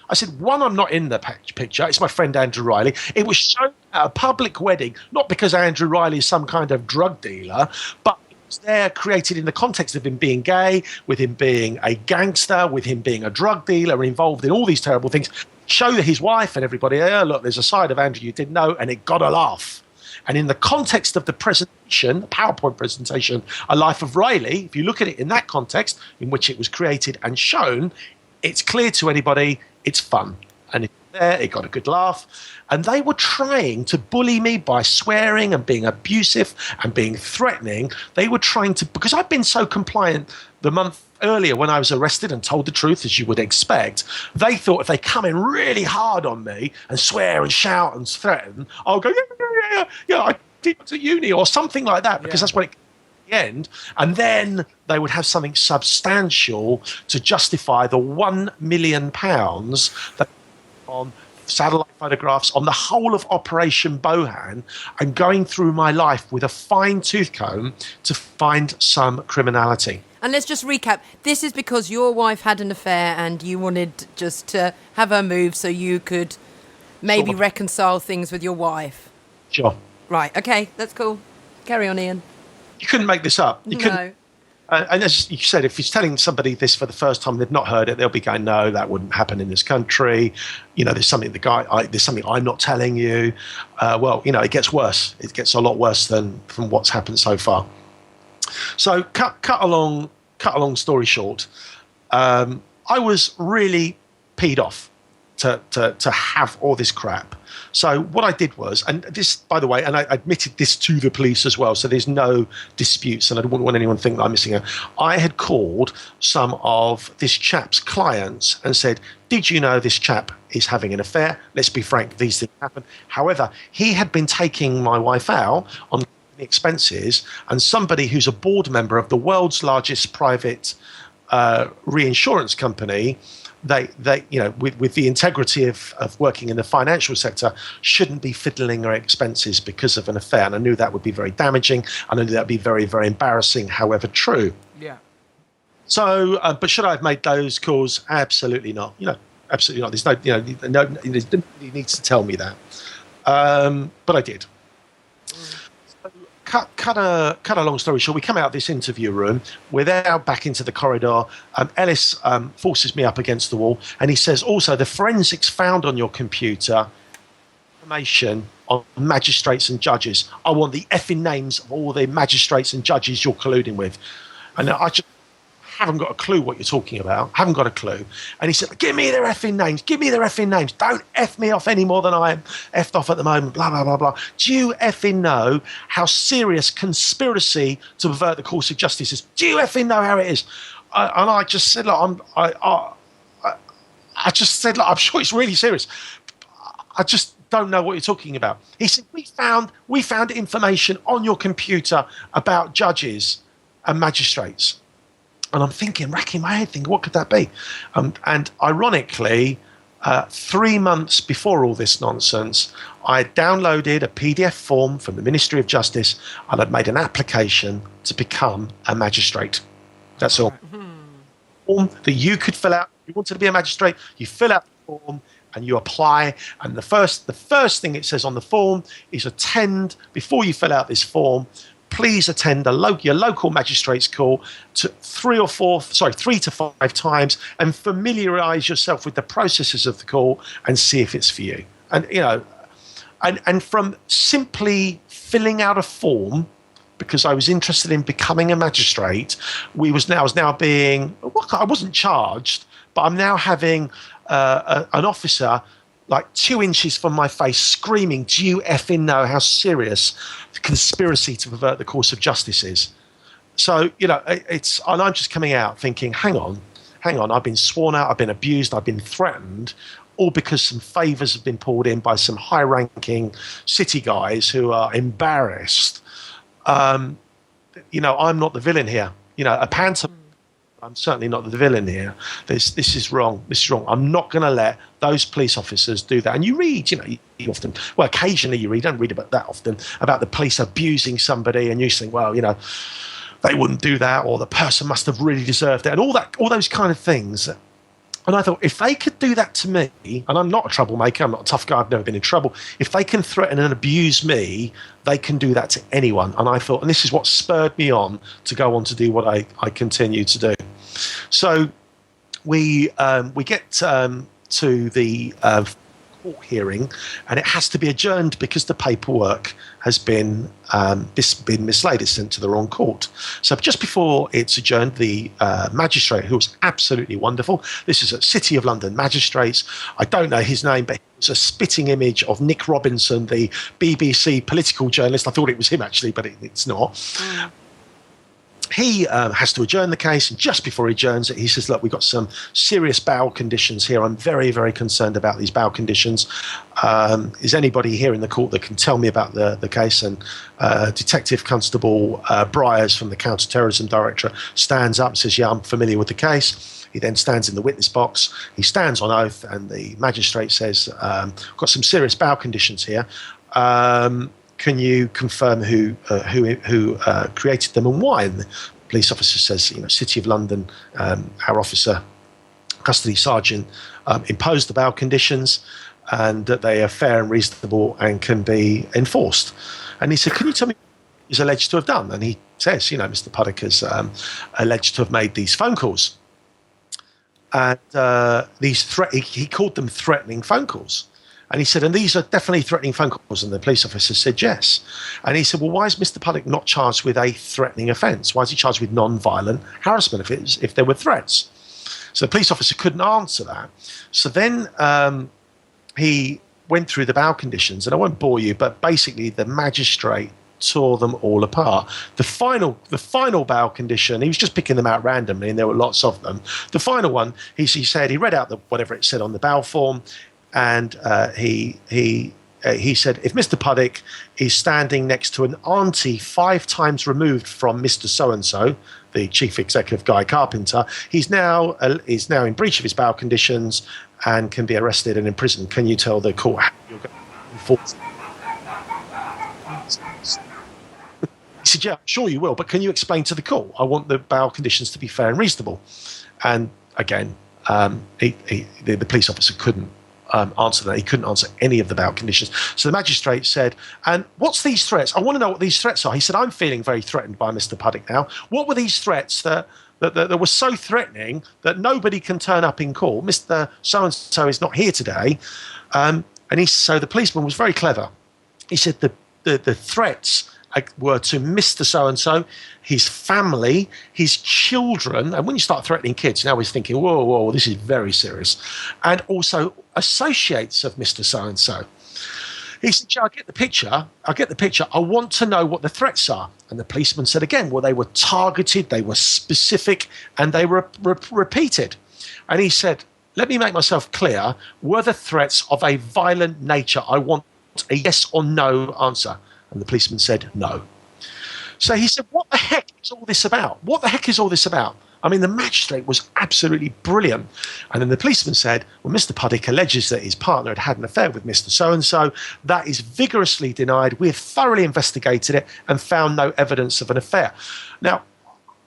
I said, one, I'm not in the picture. It's my friend Andrew Riley. It was shown at a public wedding, not because Andrew Riley is some kind of drug dealer, but it was there created in the context of him being gay, with him being a gangster, with him being a drug dealer, involved in all these terrible things. Show his wife and everybody, look, there's a side of Andrew you didn't know, and it got a laugh. And in the context of the presentation, the PowerPoint presentation, A Life of Riley, if you look at it in that context in which it was created and shown, it's clear to anybody it's fun. And it got a good laugh. And they were trying to bully me by swearing and being abusive and being threatening. They were trying to, because I'd been so compliant the month earlier when I was arrested and told the truth, as you would expect, they thought if they come in really hard on me and swear and shout and threaten, I'll go, yeah, I did at uni or something like that, because that's what it the end, and then they would have something substantial to justify the £1 million that on satellite photographs, on the whole of Operation Bohan, and going through my life with a fine-tooth comb to find some criminality. And let's just recap. This is because your wife had an affair and you wanted just to have her move so you could maybe reconcile things with your wife. Sure. Right, okay, that's cool. Carry on, Ian. You couldn't make this up. You couldn't. No. And as you said, if he's telling somebody this for the first time, they've not heard it, they'll be going, no, that wouldn't happen in this country. There's something there's something I'm not telling you. It gets worse. It gets a lot worse than from what's happened so far. So cut a long story short, I was really peed off to have all this crap. So what I did was, and this, by the way, and I admitted this to the police as well, so there's no disputes, and I don't want anyone to think that I'm missing out. I had called some of this chap's clients and said, did you know this chap is having an affair? Let's be frank, these things happen. However, he had been taking my wife out on expenses, and somebody who's a board member of the world's largest private reinsurance company, they with the integrity of working in the financial sector, shouldn't be fiddling her expenses because of an affair. And I knew that would be very damaging. I knew that would be very, very embarrassing, however true. Yeah. So, but should I have made those calls? Absolutely not. Absolutely not. There's nobody needs to tell me that. But I did. Cut a long story short, we come out of this interview room, we're there back into the corridor. Ellis forces me up against the wall, and he says, also, the forensics found on your computer information on magistrates and judges. I want the effing names of all the magistrates and judges you're colluding with. And I just haven't got a clue what you're talking about. Haven't got a clue. And he said, give me their effing names. Give me their effing names. Don't F me off any more than I am effed off at the moment. Blah, blah, blah, blah. Do you effing know how serious conspiracy to pervert the course of justice is? Do you effing know how it is? And I just said, look, I just said, look, I'm sure it's really serious. I just don't know what you're talking about. He said, we found information on your computer about judges and magistrates. And I'm thinking, racking my head, thinking, what could that be? And ironically, 3 months before all this nonsense, I had downloaded a PDF form from the Ministry of Justice and I'd made an application to become a magistrate. That's all. Form that you could fill out. If you wanted to be a magistrate, you fill out the form and you apply. And the first thing it says on the form is attend, before you fill out this form, please attend your local magistrate's call to 3 to 5 times and familiarise yourself with the processes of the call and see if it's for you. And and from simply filling out a form, because I was interested in becoming a magistrate, I wasn't charged, but I'm now having an officer like 2 inches from my face screaming, do you effing know how serious the conspiracy to pervert the course of justice is? So, and I'm just coming out thinking, hang on, I've been sworn out, I've been abused, I've been threatened, all because some favours have been pulled in by some high-ranking city guys who are embarrassed. I'm not the villain here. A pantomime. I'm certainly not the villain here. This is wrong. This is wrong. I'm not going to let those police officers do that. And you read, you often, well, occasionally you read, don't read about that often, about the police abusing somebody, and you think, well, they wouldn't do that, or the person must have really deserved it, and all those kind of things. And I thought, if they could do that to me, and I'm not a troublemaker, I'm not a tough guy, I've never been in trouble. If they can threaten and abuse me, they can do that to anyone. And I thought, and this is what spurred me on to go on to do what I continue to do. So we get to the court hearing, and it has to be adjourned because the paperwork has been mislaid. It's sent to the wrong court. So just before it's adjourned, the magistrate, who was absolutely wonderful, this is at City of London Magistrates, I don't know his name, but it's a spitting image of Nick Robinson, the BBC political journalist. I thought it was him actually, but it's not. he has to adjourn the case, and just before he adjourns it, he says, look, we've got some serious bowel conditions here. I'm very, very concerned about these bowel conditions. Is anybody here in the court that can tell me about the case? And Detective Constable Briers from the Counter-Terrorism Directorate stands up and says, yeah, I'm familiar with the case. He then stands in the witness box. He stands on oath, and the magistrate says, got some serious bowel conditions here. Can you confirm who created them and why? And the police officer says, City of London, our officer, custody sergeant, imposed the bowel conditions, and that they are fair and reasonable and can be enforced. And he said, can you tell me what he's alleged to have done? And he says, Mr. Puddick has alleged to have made these phone calls. And he called them threatening phone calls. And he said, and these are definitely threatening phone calls. And the police officer said yes. And he said, well, why is Mr. Puddick not charged with a threatening offence? Why is he charged with non-violent harassment if there were threats? So the police officer couldn't answer that. So then he went through the bowel conditions. And I won't bore you, but basically the magistrate tore them all apart. The final bowel condition, he was just picking them out randomly, and there were lots of them. The final one, he said, he read out whatever it said on the bowel form. And he said, if Mr. Puddick is standing next to an auntie 5 times removed from Mr. So-and-so, the chief executive Guy Carpenter, he's now in breach of his bowel conditions and can be arrested and imprisoned. Can you tell the court how you're going to enforce it? He said, yeah, I'm sure you will, but can you explain to the court? I want the bowel conditions to be fair and reasonable. And again, the police officer couldn't answer that. He couldn't answer any of the bowel conditions. So the magistrate said, and what's these threats? I want to know what these threats are. He said, I'm feeling very threatened by Mr. Puddick now. What were these threats that were so threatening that nobody can turn up in court? Mr. So-and-so is not here today. So the policeman was very clever. He said the threats were to Mr. So-and-so, his family, his children, and when you start threatening kids, now we're thinking, whoa, this is very serious, and also associates of Mr. So-and-so. He said, I get the picture. I want to know what the threats are. And the policeman said again, well, they were targeted, they were specific, and they were repeated. And he said, let me make myself clear, were the threats of a violent nature? I want a yes or no answer. And the policeman said no. So he said, what the heck is all this about? What the heck is all this about? I mean, the magistrate was absolutely brilliant. And then the policeman said, well, Mr. Puddick alleges that his partner had an affair with Mr. So-and-so. That is vigorously denied. We have thoroughly investigated it and found no evidence of an affair. Now,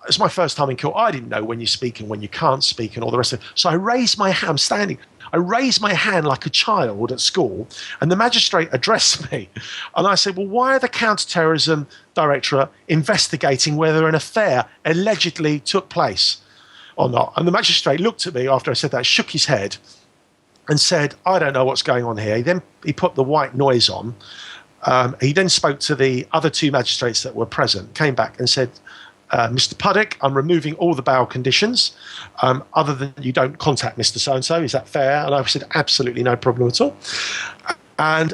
it's my first time in court. I didn't know when you speak and when you can't speak and all the rest of it. So I raised my hand. I'm standing. I raised my hand like a child at school, and the magistrate addressed me. And I said, well, why are the Counter-Terrorism Directorate investigating whether an affair allegedly took place or not? And the magistrate looked at me after I said that, shook his head and said, I don't know what's going on here. He put the white noise on. He then spoke to the other 2 magistrates that were present, came back and said, Mr. Puddick, I'm removing all the bowel conditions, other than you don't contact Mr. So-and-so. Is that fair? And I said, absolutely no problem at all. And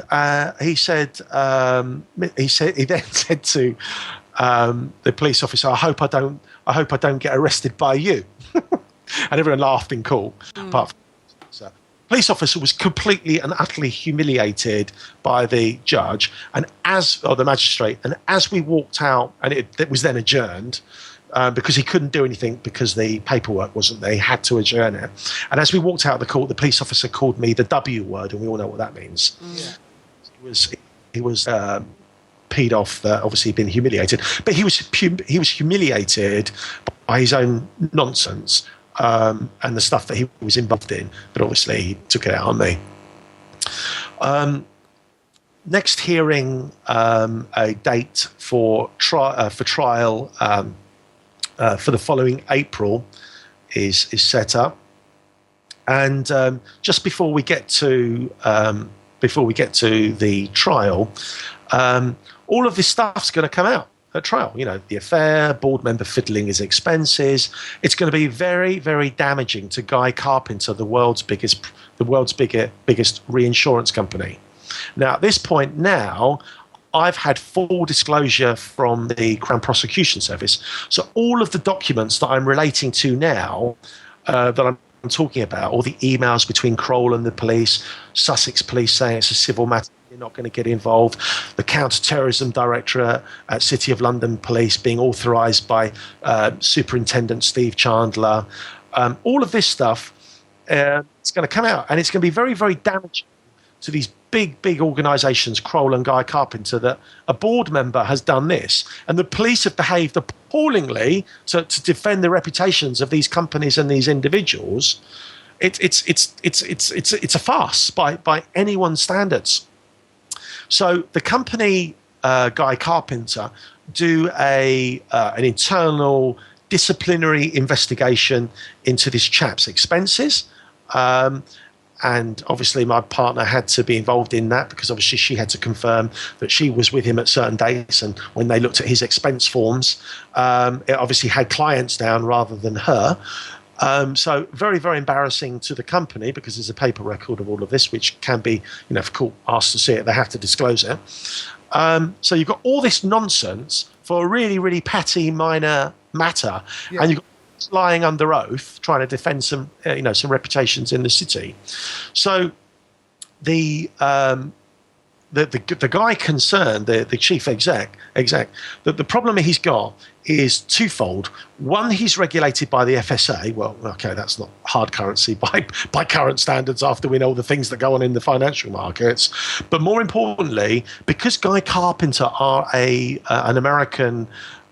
he then said to the police officer, I hope I don't get arrested by you. And everyone laughed in court. Apart from the police officer was completely and utterly humiliated by the judge or the magistrate. And as we walked out, and it was then adjourned, because he couldn't do anything because the paperwork wasn't there. He had to adjourn it. And as we walked out of the court, the police officer called me the W word, and we all know what that means. Yeah. He was peed off that obviously he'd been humiliated. But he was humiliated by his own nonsense. And the stuff that he was involved in, but obviously he took it out on me. Next hearing, a date for trial for the following April is set up, and just before we get to the trial, all of this stuff's going to come out at trial. The affair, board member fiddling his expenses. It's going to be very, very damaging to Guy Carpenter, the world's biggest reinsurance company. Now, at this point now, I've had full disclosure from the Crown Prosecution Service. So all of the documents that I'm relating to now, that I'm talking about, all the emails between Kroll and the police, Sussex police saying it's a civil matter, you're not going to get involved, the Counter-Terrorism Directorate at City of London Police being authorised by Superintendent Steve Chandler, all of this stuff, it's going to come out, and it's going to be very, very damaging to these big organisations, Kroll and Guy Carpenter, that a board member has done this, and the police have behaved appallingly to defend the reputations of these companies and these individuals. It's a farce by anyone's standards. So the company Guy Carpenter do an internal disciplinary investigation into this chap's expenses. And obviously my partner had to be involved in that, because obviously she had to confirm that she was with him at certain dates. And when they looked at his expense forms, it obviously had clients down rather than her. So very, very embarrassing to the company, because there's a paper record of all of this, which can be, if court asks to see it, they have to disclose it. So you've got all this nonsense for a really, really petty minor matter. Yeah. And you've got lying under oath, trying to defend some reputations in the city. So the guy concerned, the chief exec, that the problem he's got is twofold. One, he's regulated by the FSA. Well, okay, that's not hard currency by current standards after we know the things that go on in the financial markets. But more importantly, because Guy Carpenter are an American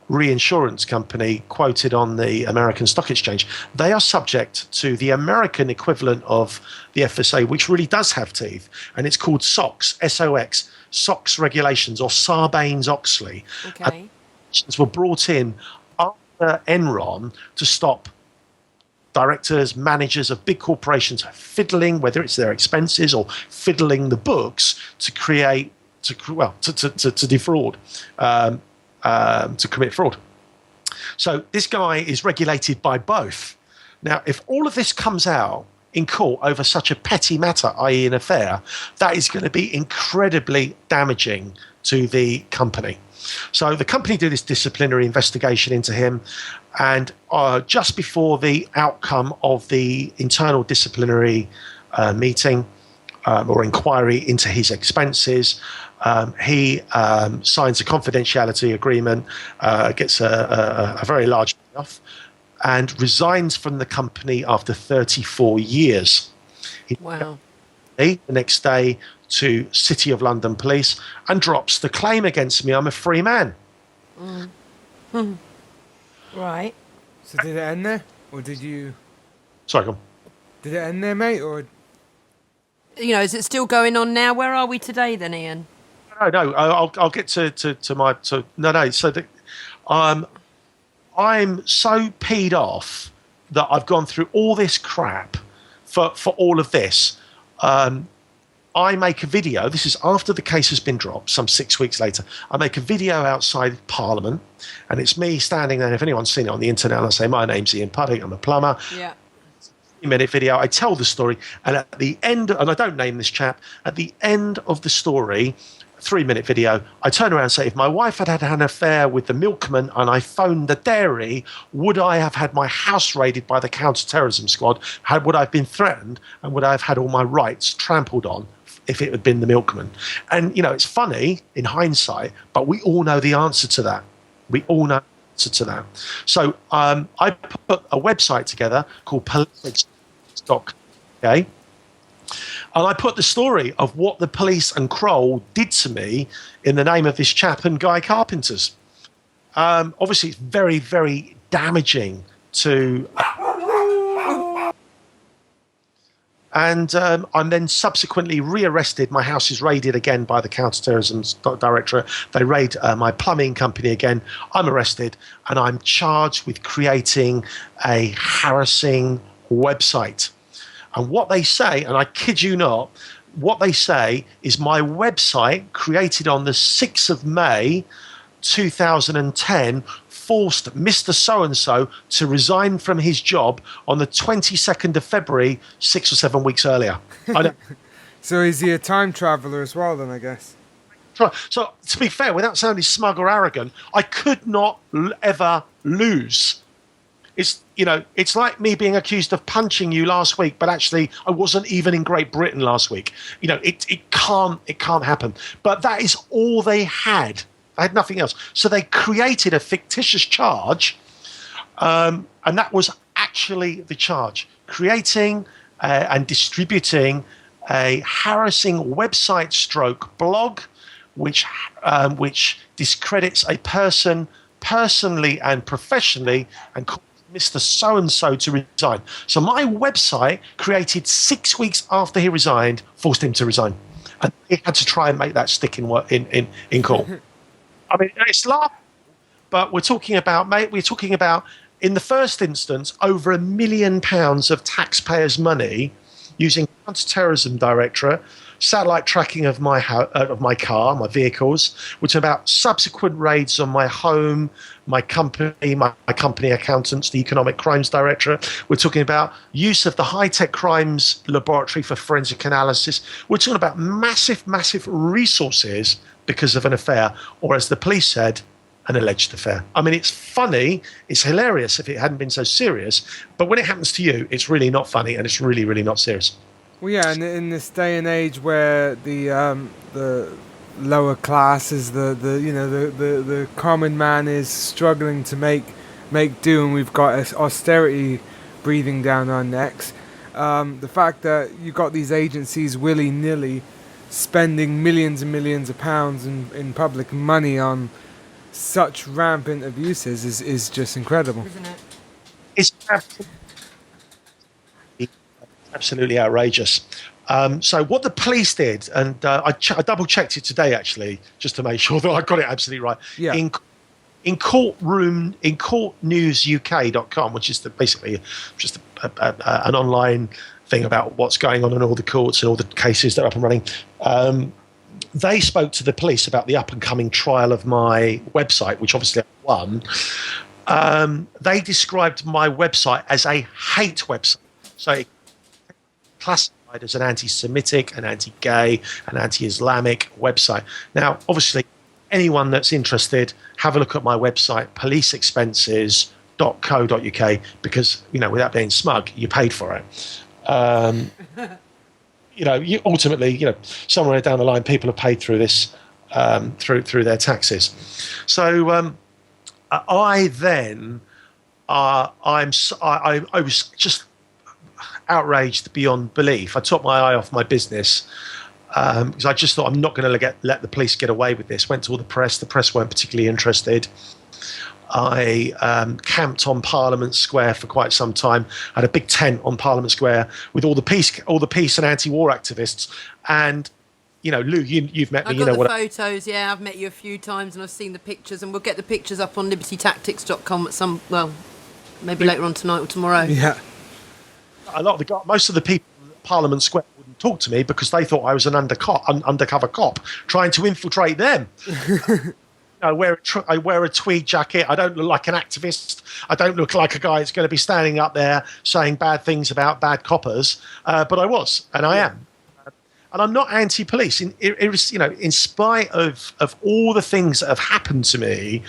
reinsurance company quoted on the American Stock Exchange, they are subject to the American equivalent of the FSA, which really does have teeth, and it's called SOX, S-O-X, SOX regulations, or Sarbanes-Oxley. Okay. Were brought in after Enron to stop directors, managers of big corporations fiddling, whether it's their expenses or fiddling the books, to defraud. To commit fraud. So this guy is regulated by both. Now, if all of this comes out in court over such a petty matter, i.e. an affair, that is going to be incredibly damaging to the company. So the company did this disciplinary investigation into him, and just before the outcome of the internal disciplinary meeting or inquiry into his expenses, he signs a confidentiality agreement, gets a very large payoff, and resigns from the company after 34 years. Wow. The next day to City of London Police and drops the claim against me. I'm a free man. Right. So did it end there? Or did you... Sorry, go on. Did it end there, mate? Or... is it still going on now? Where are we today then, Ian? No. I'll get to my. No. So I'm so peed off that I've gone through all this crap for all of this. I make a video. This is after the case has been dropped, some 6 weeks later. I make a video outside Parliament, and it's me standing there. And if anyone's seen it on the internet, I say, my name's Ian Puddick, I'm a plumber. Yeah. 3-minute video. I tell the story, and at the end, and I don't name this chap, at the end of the story, 3-minute video, I turn around and say, if my wife had had an affair with the milkman and I phoned the dairy, would I have had my house raided by the counter-terrorism squad? Would I have been threatened, and would I have had all my rights trampled on if it had been the milkman? And, it's funny in hindsight, but we all know the answer to that. So I put a website together called Politics.co. Okay? And I put the story of what the police and Kroll did to me in the name of this chap and Guy Carpenter's. Obviously, it's very, very damaging to... And I'm then subsequently rearrested. My house is raided again by the Counter-Terrorism Directorate. They raid my plumbing company again. I'm arrested, and I'm charged with creating a harassing website. And what they say, and I kid you not, what they say is my website, created on the 6th of May 2010, forced Mr. So-and-so to resign from his job on the 22nd of February, 6 or 7 weeks earlier. I know. So is he a time traveller as well then, I guess? So to be fair, without sounding smug or arrogant, I could not ever lose. It's like me being accused of punching you last week, but actually I wasn't even in Great Britain last week. It can't happen. But that is all they had. They had nothing else. So they created a fictitious charge, and that was actually the charge: creating and distributing a harassing website / blog, which discredits a person personally and professionally, and Mr. So-and-so to resign. So my website, created 6 weeks after he resigned, forced him to resign. And he had to try and make that stick in court. I mean, it's laughable, but we're talking about, in the first instance, over £1 million of taxpayers' money using counter-terrorism directorate, satellite tracking of my car, my vehicles. We're talking about subsequent raids on my home, my company accountants, the Economic Crimes Directorate. We're talking about use of the high-tech crimes laboratory for forensic analysis. We're talking about massive, massive resources because of an affair, or as the police said, an alleged affair. I mean, it's funny, it's hilarious if it hadn't been so serious, but when it happens to you, it's really not funny and it's really, really not serious. Well, yeah, and in this day and age where the lower classes, the common man is struggling to make do, and we've got austerity breathing down our necks. The fact that you got these agencies willy-nilly spending millions and millions of pounds in public money on such rampant abuses is just incredible. Isn't it? It's absolutely outrageous. So what the police did, and I double-checked it today, actually, just to make sure that I got it absolutely right. Yeah. In courtnewsuk.com, which is basically just an online thing about what's going on in all the courts and all the cases that are up and running. They spoke to the police about the up-and-coming trial of my website, which obviously I won. They described my website as a hate website. So it classified as an anti-Semitic, an anti-gay, an anti-Islamic website. Now, obviously, anyone that's interested, have a look at my website, policeexpenses.co.uk, because, without being smug, you paid for it. You ultimately, somewhere down the line, people have paid through this, through their taxes. So I was just outraged beyond belief. I took my eye off my business because I just thought, I'm not going to let the police get away with this. Went to all the press. The press weren't particularly interested. I camped on Parliament Square for quite some time. I had a big tent on Parliament Square with all the peace and anti-war activists. And Lou, you've met me. I've got the photos. Yeah, I've met you a few times, and I've seen the pictures. And we'll get the pictures up on libertytactics.com at maybe later on tonight or tomorrow. Yeah. Most of the people at Parliament Square wouldn't talk to me because they thought I was an undercover cop trying to infiltrate them. I wear a tweed jacket. I don't look like an activist. I don't look like a guy that's going to be standing up there saying bad things about bad coppers. But I was, and I am. And I'm not anti-police. In spite of all the things that have happened to me,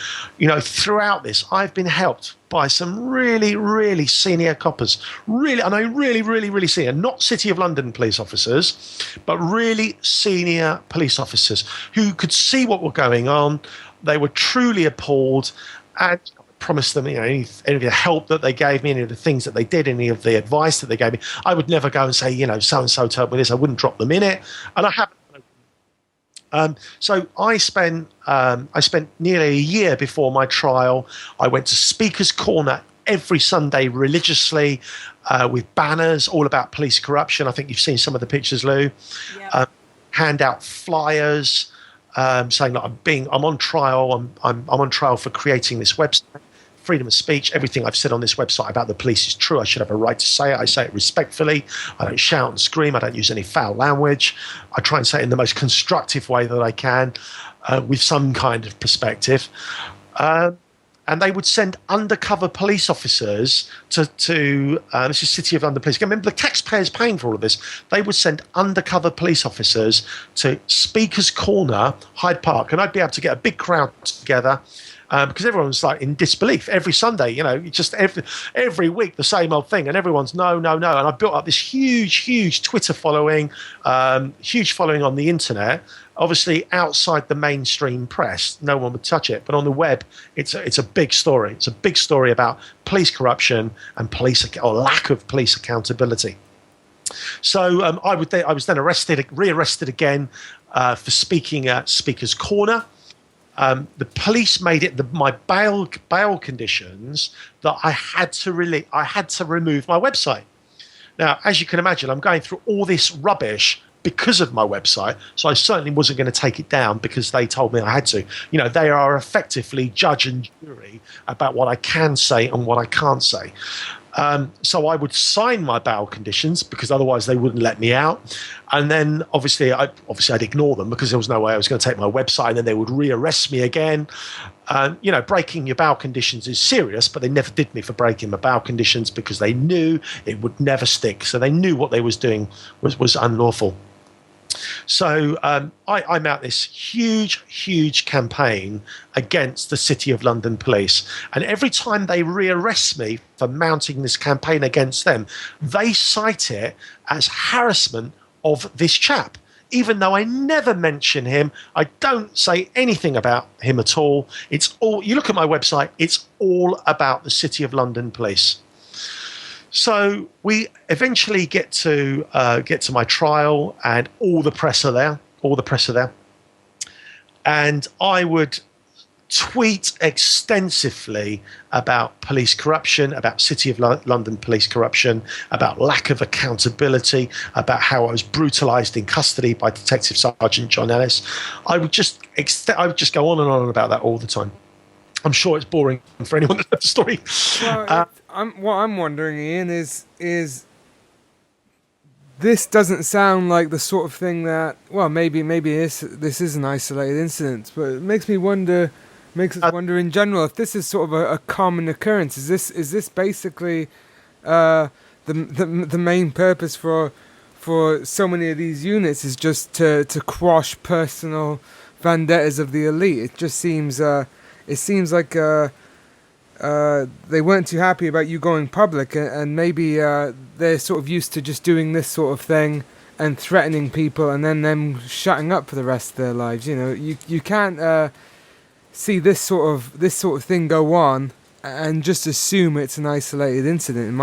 throughout this, I've been helped by some really, really senior coppers. Really, and I really, really, really senior. Not City of London police officers, but really senior police officers who could see what was going on. They were truly appalled, and I promised them, any of the help that they gave me, any of the things that they did, any of the advice that they gave me. I would never go and say, so and so told me this. I wouldn't drop them in it, and I haven't. So I spent nearly a year before my trial. I went to Speaker's Corner every Sunday religiously with banners all about police corruption. I think you've seen some of the pictures, Lou. Yeah. Hand out flyers. Saying that I'm on trial. I'm on trial for creating this website. Freedom of speech. Everything I've said on this website about the police is true. I should have a right to say it. I say it respectfully. I don't shout and scream. I don't use any foul language. I try and say it in the most constructive way that I can, with some kind of perspective. and they would send undercover police officers to this is City of London Police. Remember, the taxpayers paying for all of this. They would send undercover police officers to Speaker's Corner, Hyde Park, and I'd be able to get a big crowd together. Because everyone's like in disbelief every Sunday, just every week the same old thing, and everyone's no. And I built up this huge Twitter following, huge following on the internet. Obviously, outside the mainstream press, no one would touch it, but on the web, it's a big story. It's a big story about police corruption and lack of police accountability. So I was then rearrested again for speaking at Speaker's Corner. The police made it my bail conditions that I had to remove my website. Now, as you can imagine, I'm going through all this rubbish because of my website, so I certainly wasn't going to take it down because they told me I had to. They are effectively judge and jury about what I can say and what I can't say. So I would sign my bail conditions because otherwise they wouldn't let me out. And then obviously I'd ignore them because there was no way I was going to take my website, and then they would rearrest me again. Breaking your bail conditions is serious, but they never did me for breaking my bail conditions because they knew it would never stick. So they knew what they was doing was unlawful. So I mount this huge campaign against the City of London Police. And every time they rearrest me for mounting this campaign against them, they cite it as harassment of this chap. Even though I never mention him, I don't say anything about him at all. It's all, you look at my website, it's all about the City of London Police. So we eventually get to my trial, and all the press are there. And I would tweet extensively about police corruption, about City of London police corruption, about lack of accountability, about how I was brutalised in custody by Detective Sergeant John Ellis. I would just go on and on about that all the time. I'm sure it's boring for anyone that knows the story. Well, what I'm wondering, Ian, is this doesn't sound like the sort of thing that, well, maybe this is an isolated incident, but it makes us wonder in general if this is sort of a common occurrence. Is this basically the main purpose for so many of these units is just to quash personal vendettas of the elite? It just seems. It seems like they weren't too happy about you going public, and maybe they're sort of used to just doing this sort of thing and threatening people, and then them shutting up for the rest of their lives. You can't see this sort of thing go on and just assume it's an isolated incident. In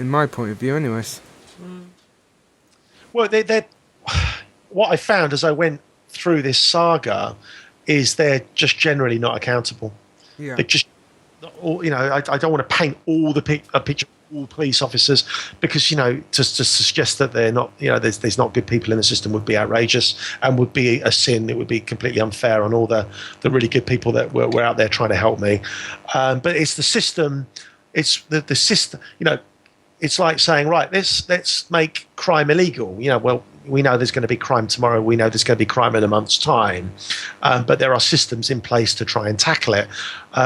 my point of view, anyways. Well, what I found as I went through this saga is they're just generally not accountable. Yeah. They're just, I don't want to paint all a picture of all police officers because, to suggest that they're not, there's not good people in the system would be outrageous and would be a sin. It would be completely unfair on all the really good people that were out there trying to help me. But it's the system. It's the system. It's like saying, right, let's make crime illegal. Well, we know there's going to be crime tomorrow. We know there's going to be crime in a month's time. But there are systems in place to try and tackle it.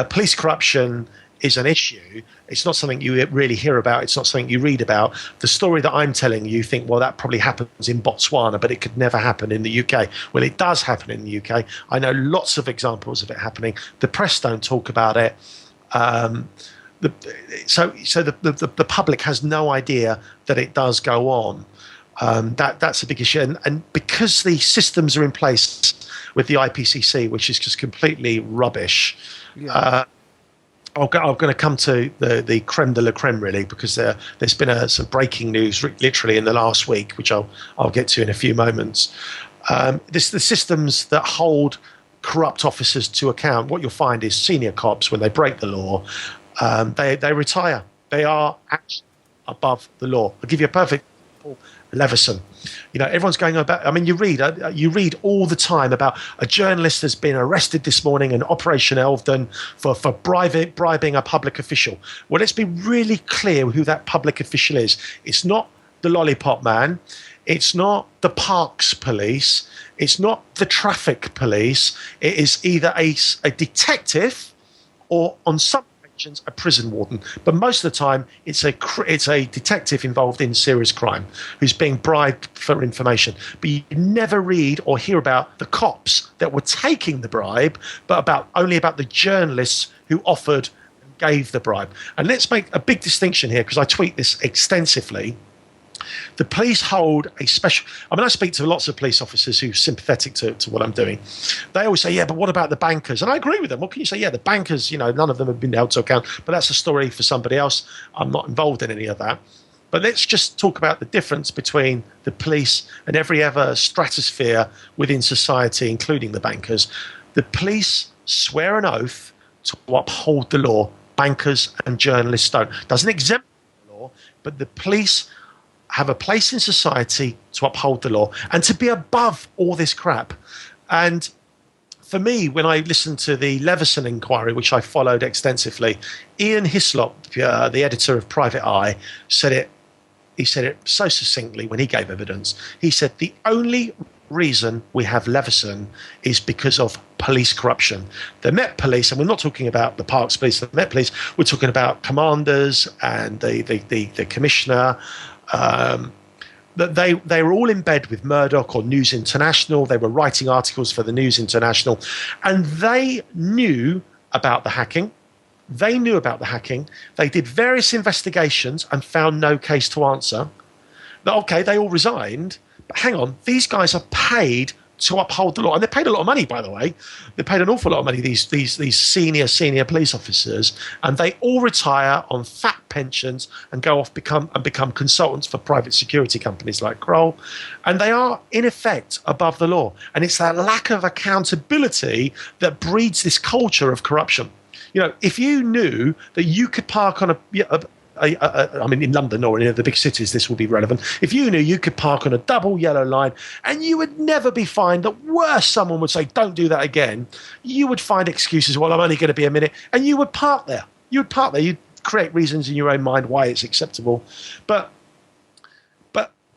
Police corruption is an issue. It's not something you really hear about. It's not something you read about. The story that I'm telling you think, well, that probably happens in Botswana, but it could never happen in the UK. Well, it does happen in the UK. I know lots of examples of it happening. The press don't talk about it. So the public has no idea that it does go on. That's a big issue, and because the systems are in place with the IPCC, which is just completely rubbish. Yeah. I'm going to come to the creme de la creme, really, because there's been some breaking news literally in the last week, which I'll get to in a few moments. The systems that hold corrupt officers to account. What you'll find is senior cops, when they break the law, they retire. They are actually above the law. I'll give you a perfect example. Leveson. Everyone's going about. I mean, you read all the time about a journalist has been arrested this morning in Operation Elvedon for bribing a public official. Well, let's be really clear who that public official is. It's not the lollipop man. It's not the parks police. It's not the traffic police. It is either a detective or, on some occasions a prison warden, but most of the time it's a detective involved in serious crime who's being bribed for information. But you never read or hear about the cops that were taking the bribe, but only about the journalists who offered and gave the bribe. And let's make a big distinction here, because I tweet this extensively. The police hold a special... I mean, I speak to lots of police officers who are sympathetic to what I'm doing. They always say, yeah, but what about the bankers? And I agree with them. What can you say? Yeah, the bankers, none of them have been held to account, but that's a story for somebody else. I'm not involved in any of that. But let's just talk about the difference between the police and every other stratosphere within society, including the bankers. The police swear an oath to uphold the law. Bankers and journalists don't. Doesn't exempt the law, but the police have a place in society to uphold the law and to be above all this crap. And for me, when I listened to the Leveson inquiry, which I followed extensively, Ian Hislop, the editor of Private Eye, said it. He said it so succinctly when he gave evidence. He said the only reason we have Leveson is because of police corruption. The Met Police, and we're not talking about the Parks Police, the Met Police, we're talking about commanders and the commissioner. That they were all in bed with Murdoch or News International. They were writing articles for the News International, and they knew about the hacking. They did various investigations and found no case to answer. Now, okay, they all resigned, but hang on, these guys are paid to uphold the law, and they're paid a lot of money, by the way. They paid an awful lot of money, these senior police officers, and they all retire on fat pensions and go off become consultants for private security companies like Kroll, and they are in effect above the law. And it's that lack of accountability that breeds this culture of corruption. If you knew that you could park on I mean, in London or in the big cities, this will be relevant. If you knew you could park on a double yellow line and you would never be fined, at worst, someone would say, don't do that again. You would find excuses. Well, I'm only going to be a minute. And you would park there. You'd create reasons in your own mind why it's acceptable. But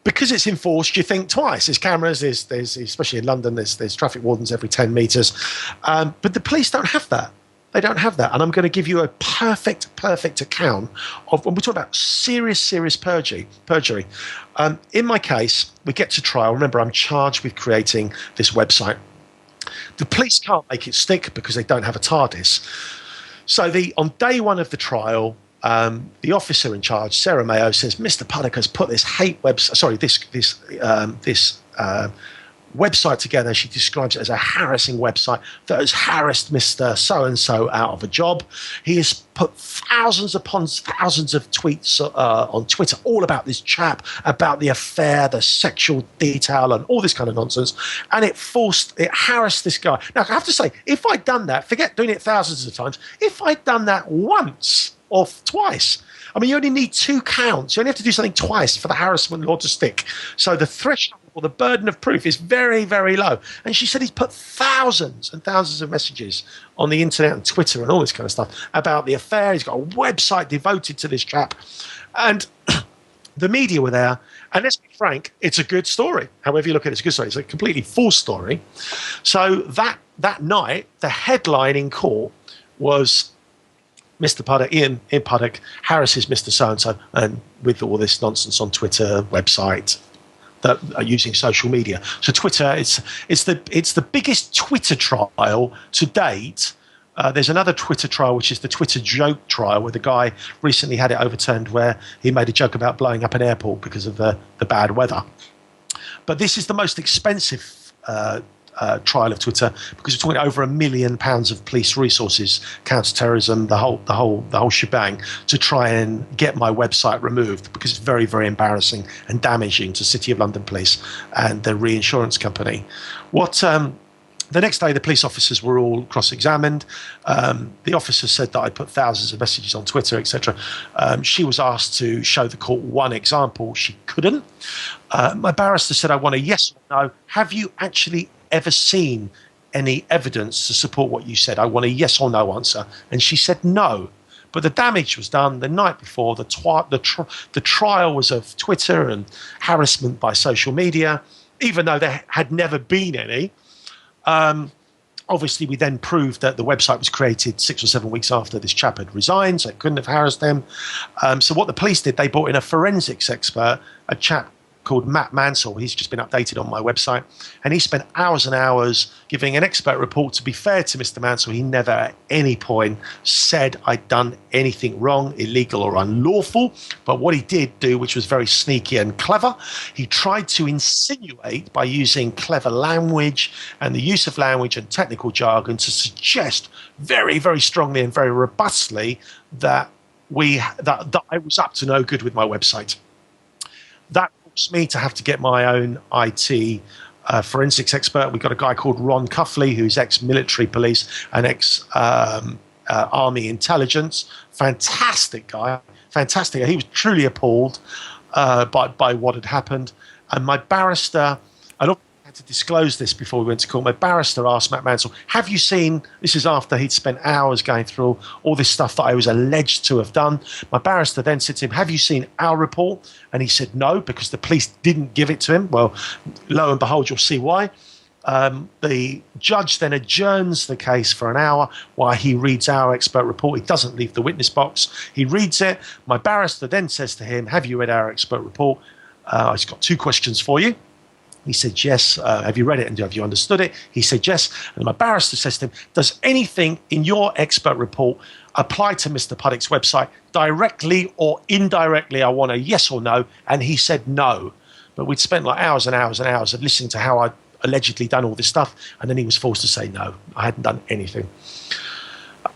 because it's enforced, you think twice. There's cameras, there's especially in London, there's traffic wardens every 10 metres. But the police don't have that. They don't have that. And I'm going to give you a perfect account of when we talk about serious perjury. In my case, we get to trial. Remember, I'm charged with creating this website. The police can't make it stick because they don't have a TARDIS. So on day one of the trial, the officer in charge, Sarah Mayo, says, Mr. Puddick has put this website together. She describes it as a harassing website that has harassed Mr. So-and-so out of a job. He has put thousands upon thousands of tweets on Twitter all about this chap, about the affair, the sexual detail and all this kind of nonsense. And it harassed this guy. Now, I have to say, if I'd done that, forget doing it thousands of times, if I'd done that once or twice, I mean, you only need 2 counts. You only have to do something twice for the harassment law to stick. So the threshold or the burden of proof is very, very low. And she said he's put thousands and thousands of messages on the internet and Twitter and all this kind of stuff about the affair. He's got a website devoted to this chap. And the media were there. And let's be frank, it's a good story. However you look at it, it's a good story. It's a completely false story. So that night, the headline in court was Mr. Paddock, Ian Puddick harasses Mr. So-and-so, and with all this nonsense on Twitter, website, that are using social media. So Twitter, it's the biggest Twitter trial to date. There's another Twitter trial, which is the Twitter joke trial, where the guy recently had it overturned where he made a joke about blowing up an airport because of the bad weather. But this is the most expensive trial of Twitter, because we're talking over £1 million of police resources, counter-terrorism, the whole shebang, to try and get my website removed, because it's very, very embarrassing and damaging to City of London Police and the reinsurance company. The next day, the police officers were all cross-examined. The officer said that I put thousands of messages on Twitter, etc. She was asked to show the court one example. She couldn't. My barrister said, I want a yes or no. Have you actually ever seen any evidence to support what you said? I want a yes or no answer. And she said no. But the damage was done the night before. The trial was of Twitter and harassment by social media, even though there had never been any. Obviously, we then proved that the website was created 6 or 7 weeks after this chap had resigned, so it couldn't have harassed them. So what the police did, they brought in a forensics expert, a chap called Matt Mansell. He's just been updated on my website, and he spent hours and hours giving an expert report. To be fair to Mr. Mansell, he never at any point said I'd done anything wrong, illegal or unlawful. But what he did do, which was very sneaky and clever, he tried to insinuate by using clever language and the use of language and technical jargon to suggest very, very strongly and very robustly that I was up to no good with my website. That me to have to get my own IT forensics expert. We've got a guy called Ron Cuffley, who's ex-military police and ex-army intelligence. Fantastic guy. Fantastic. He was truly appalled by what had happened. And my barrister, I don't have to disclose this before we went to court. My barrister asked Matt Mansell, have you seen, this is after he'd spent hours going through all this stuff that I was alleged to have done. My barrister then said to him, have you seen our report? And he said no, because the police didn't give it to him. Well, lo and behold, you'll see why. The judge then adjourns the case for an hour while he reads our expert report. He doesn't leave the witness box. He reads it. My barrister then says to him, have you read our expert report? I've got 2 questions for you. He said, yes. Have you read it and have you understood it? He said, yes. And my barrister says to him, does anything in your expert report apply to Mr. Puddick's website directly or indirectly? I want a yes or no. And he said no. But we'd spent like hours and hours and hours of listening to how I'd allegedly done all this stuff. And then he was forced to say no. I hadn't done anything.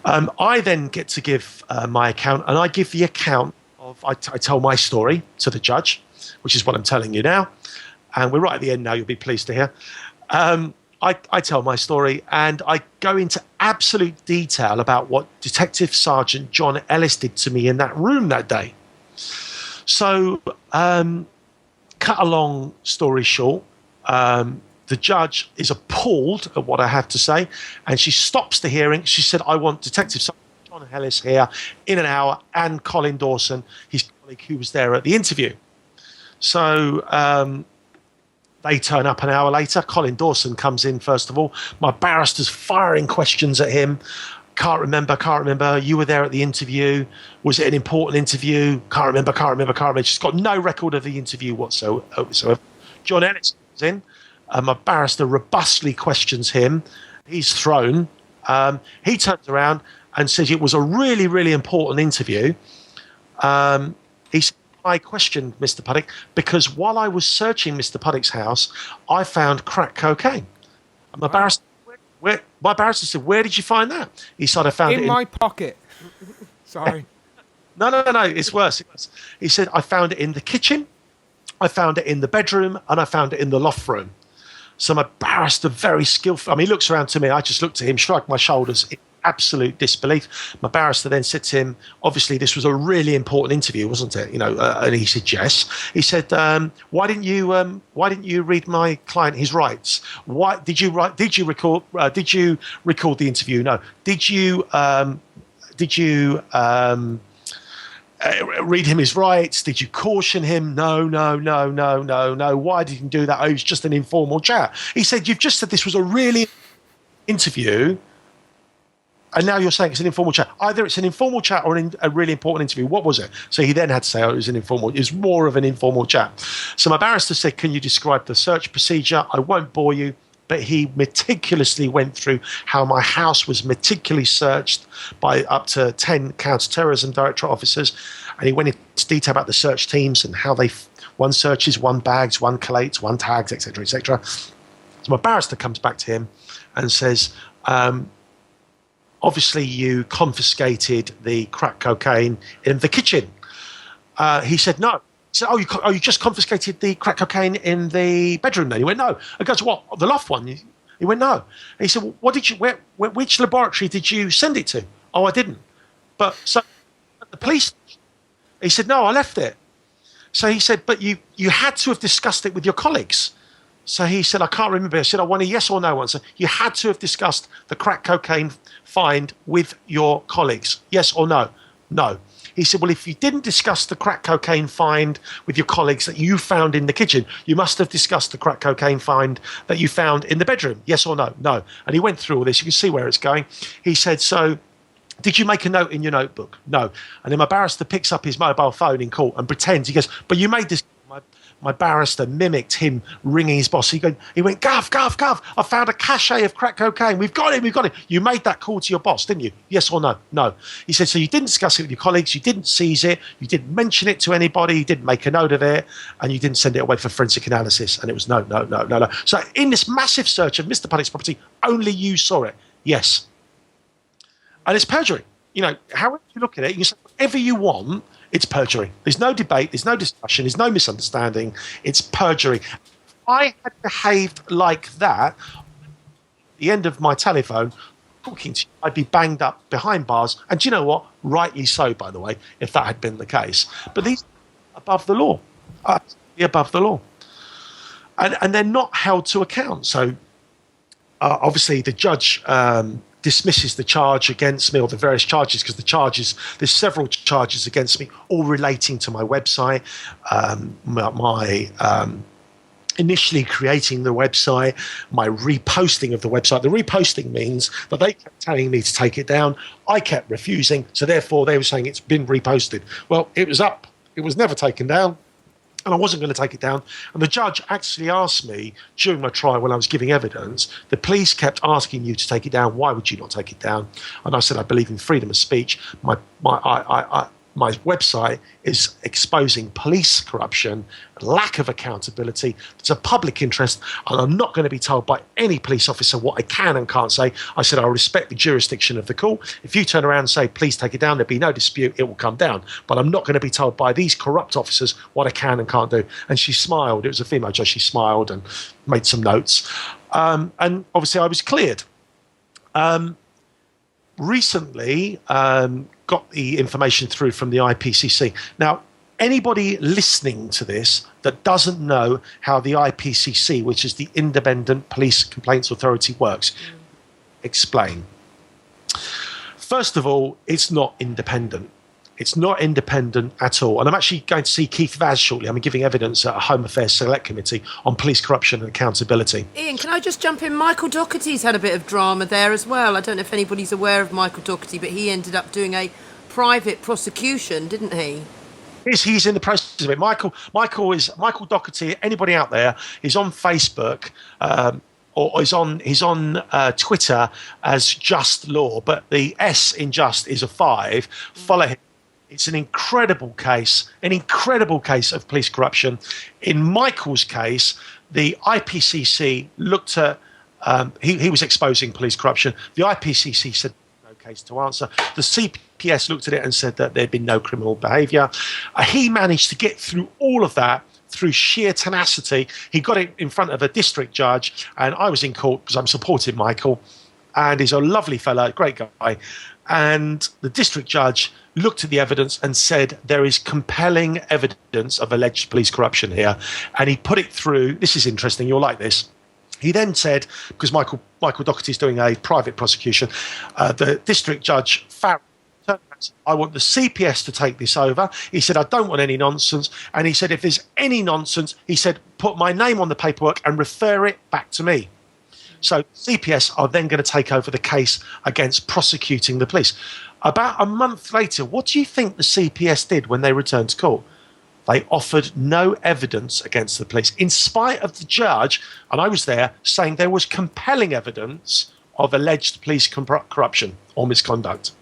I then get to give my account, and I give the account of, I tell my story to the judge, which is what I'm telling you now. And we're right at the end now, you'll be pleased to hear. I tell my story, and I go into absolute detail about what Detective Sergeant John Ellis did to me in that room that day. So, cut a long story short, the judge is appalled at what I have to say, and she stops the hearing. She said, I want Detective Sergeant John Ellis here in an hour, and Colin Dawson, his colleague who was there at the interview. So, they turn up an hour later. Colin Dawson comes in, first of all. My barrister's firing questions at him. Can't remember. You were there at the interview. Was it an important interview? Can't remember. She's got no record of the interview whatsoever. John Ellis comes in. My barrister robustly questions him. He's thrown. He turns around and says it was a really, really important interview. He said, I questioned Mr. Puddick because while I was searching Mr. Puddick's house, I found crack cocaine. And my barrister said, where did you find that? He said, I found it in my pocket. Sorry. No, it's worse. He said, I found it in the kitchen, I found it in the bedroom, and I found it in the loft room. So my barrister, very skillful. I mean, he looks around to me. I just looked at him, shrugged my shoulders in absolute disbelief. My barrister then said to him, obviously this was a really important interview, wasn't it? You know, and he said yes. He said, why didn't you read my client his rights? Why did you record the interview? No. Did you read him his rights? Did you caution him? No. Why did you do that? Oh, it was just an informal chat. He said, you've just said this was a really interview, and now you're saying it's an informal chat. Either it's an informal chat or a really important interview. What was it? So he then had to say, oh, it was an informal. It was more of an informal chat. So my barrister said, can you describe the search procedure? I won't bore you, but he meticulously went through how my house was meticulously searched by up to 10 counter-terrorism directorate officers. And he went into detail about the search teams and how one searches, one bags, one collates, one tags, etc., etc. So my barrister comes back to him and says, obviously you confiscated the crack cocaine in the kitchen. He said, no. He said, oh, you just confiscated the crack cocaine in the bedroom then? He went, no. I goes, what, the loft one? He went, no. And he said, well, what did you, which laboratory did you send it to? Oh, I didn't. But so the police, he said, no, I left it. So he said, but you had to have discussed it with your colleagues. So he said, I can't remember. I said, I want a yes or no answer. You had to have discussed the crack cocaine find with your colleagues. Yes or no? No. He said, well, if you didn't discuss the crack cocaine find with your colleagues that you found in the kitchen, you must have discussed the crack cocaine find that you found in the bedroom. Yes or no? No. And he went through all this. You can see where it's going. He said, so did you make a note in your notebook? No. And then my barrister picks up his mobile phone in court and pretends. He goes, but you made this. My barrister mimicked him ringing his boss. He went, Gov, I found a cachet of crack cocaine. We've got it. You made that call to your boss, didn't you? Yes or no? No. He said, so you didn't discuss it with your colleagues, you didn't seize it, you didn't mention it to anybody, you didn't make a note of it, and you didn't send it away for forensic analysis. And it was no. So in this massive search of Mr. Puddick's property, only you saw it. Yes. And it's perjury. You know, however you look at it, you can say whatever you want, it's perjury. There's no debate, there's no discussion, there's no misunderstanding. It's perjury. If I had behaved like that, at the end of my telephone, talking to you, I'd be banged up behind bars. And do you know what? Rightly so, by the way, if that had been the case. But these are above the law. Above the law. And they're not held to account. So obviously the judge dismisses the charge against me, or the various charges, because there's several charges against me, all relating to my website, my initially creating the website, my reposting of the website. The reposting means that they kept telling me to take it down. I kept refusing, so therefore they were saying it's been reposted. Well, it was up. It was never taken down. And I wasn't going to take it down. And the judge actually asked me during my trial when I was giving evidence, the police kept asking you to take it down. Why would you not take it down? And I said, I believe in freedom of speech. My website is exposing police corruption, lack of accountability. There's a public interest, and I'm not going to be told by any police officer what I can and can't say. I said, I respect the jurisdiction of the court. If you turn around and say, please take it down, there'll be no dispute, it will come down. But I'm not going to be told by these corrupt officers what I can and can't do. And she smiled. It was a female judge. She smiled and made some notes. And obviously I was cleared. Recently, got the information through from the IPCC. Now, anybody listening to this that doesn't know how the IPCC, which is the Independent Police Complaints Authority, works, explain. First of all, it's not independent. It's not independent at all. And I'm actually going to see Keith Vaz shortly. I'm giving evidence at a Home Affairs Select Committee on police corruption and accountability. Ian, can I just jump in? Michael Doherty's had a bit of drama there as well. I don't know if anybody's aware of Michael Doherty, but he ended up doing a private prosecution, didn't he? He's in the process of it. Michael Doherty. Anybody out there is on Facebook, or he's on Twitter as Just Law, but the S in Just is a 5. Follow him. It's an incredible case of police corruption. In Michael's case, the IPCC looked at, he was exposing police corruption. The IPCC said no case to answer. The CPS looked at it and said that there'd been no criminal behaviour. He managed to get through all of that through sheer tenacity. He got it in front of a district judge, and I was in court because I'm supporting Michael, and he's a lovely fella, great guy. And the district judge looked at the evidence and said there is compelling evidence of alleged police corruption here. And he put it through. This is interesting. You'll like this. He then said, because Michael Doherty is doing a private prosecution, the district judge, Farrell, I want the CPS to take this over. He said, I don't want any nonsense. And he said, if there's any nonsense, he said, put my name on the paperwork and refer it back to me. So CPS are then going to take over the case against prosecuting the police. About a month later, what do you think the CPS did when they returned to court? They offered no evidence against the police, in spite of the judge, and I was there, saying there was compelling evidence of alleged police corruption or misconduct.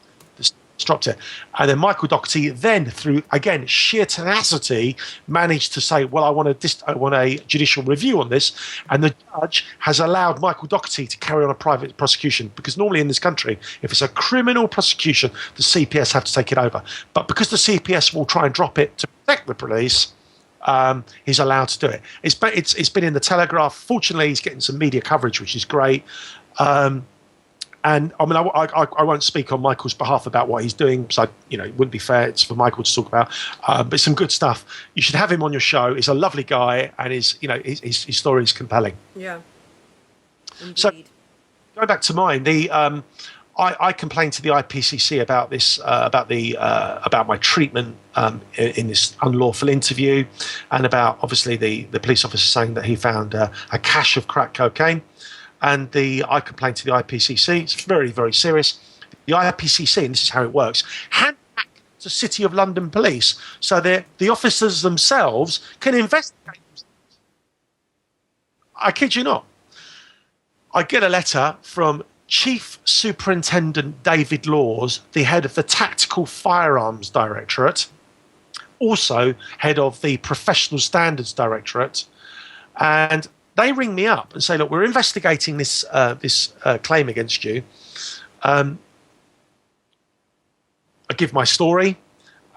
Dropped it. And then Michael Doherty then, through, again, sheer tenacity, managed to say, well, I want a judicial review on this. And the judge has allowed Michael Doherty to carry on a private prosecution, because normally in this country, if it's a criminal prosecution, the CPS have to take it over. But because the CPS will try and drop it to protect the police, he's allowed to do it. It's been in the Telegraph. Fortunately, he's getting some media coverage, which is great. And I mean, I won't speak on Michael's behalf about what he's doing, because it wouldn't be fair. It's for Michael to talk about. But it's some good stuff. You should have him on your show. He's a lovely guy, and his story is compelling. Yeah. Indeed. So going back to mine, I complained to the IPCC about this, about my treatment in this unlawful interview, and about obviously the police officer saying that he found a cache of crack cocaine, and I complained to the IPCC. It's very, very serious. The IPCC, and this is how it works, hand back to City of London Police so that the officers themselves can investigate. I kid you not. I get a letter from Chief Superintendent David Laws, the head of the Tactical Firearms Directorate, also head of the Professional Standards Directorate, and they ring me up and say, look, we're investigating this claim against you. I give my story,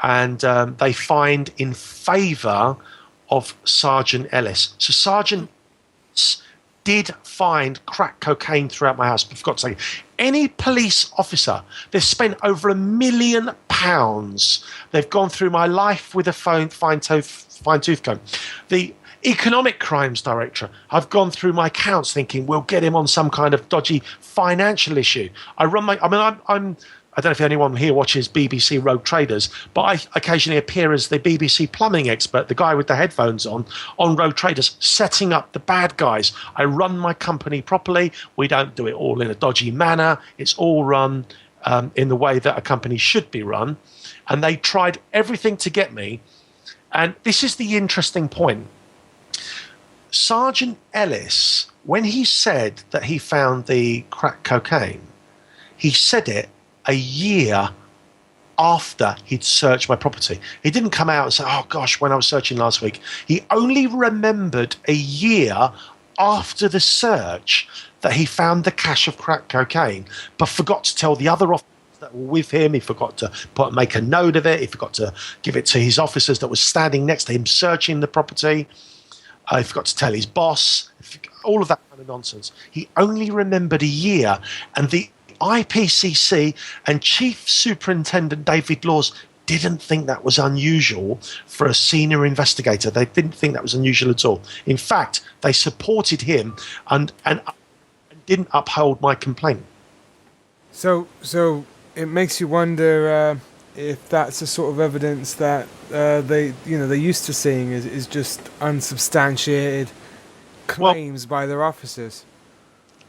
and they find in favour of Sergeant Ellis. So Sergeant Ellis did find crack cocaine throughout my house. But I forgot to say, any police officer, they've spent over £1 million. They've gone through my life with a fine-tooth comb. The Economic Crimes Director, I've gone through my accounts thinking we'll get him on some kind of dodgy financial issue. I don't know if anyone here watches BBC Rogue Traders, but I occasionally appear as the BBC plumbing expert, the guy with the headphones on Rogue Traders, setting up the bad guys. I run my company properly. We don't do it all in a dodgy manner. It's all run in the way that a company should be run. And they tried everything to get me. And this is the interesting point. Sergeant Ellis, when he said that he found the crack cocaine, he said it a year after he'd searched my property. He didn't come out and say, oh gosh, when I was searching last week. He only remembered a year after the search that he found the cache of crack cocaine, but forgot to tell the other officers that were with him. He forgot to make a note of it. He forgot to give it to his officers that were standing next to him searching the property. He forgot to tell his boss. All of that kind of nonsense. He only remembered a year, and the IPCC and Chief Superintendent David Laws didn't think that was unusual for a senior investigator. They didn't think that was unusual at all. In fact, they supported him and didn't uphold my complaint. So it makes you wonder if that's the sort of evidence that they're used to seeing is just unsubstantiated claims by their officers.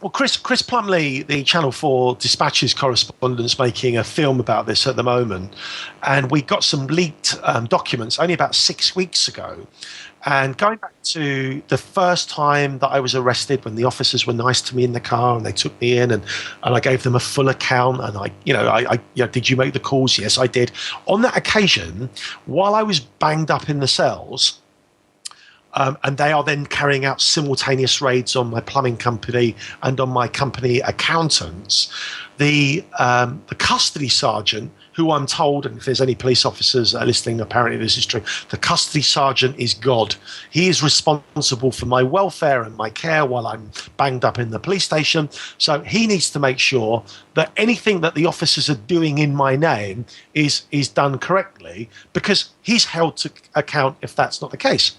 Well, Chris Plumley, the Channel 4 Dispatches correspondent, making a film about this at the moment. And we got some leaked documents only about 6 weeks ago. And going back to the first time that I was arrested, when the officers were nice to me in the car and they took me in and I gave them a full account and I did you make the calls? Yes, I did. On that occasion, while I was banged up in the cells, and they are then carrying out simultaneous raids on my plumbing company and on my company accountants. The custody sergeant, who I'm told, and if there's any police officers that are listening, apparently this is true, the custody sergeant is God. He is responsible for my welfare and my care while I'm banged up in the police station. So he needs to make sure that anything that the officers are doing in my name is done correctly, because he's held to account if that's not the case.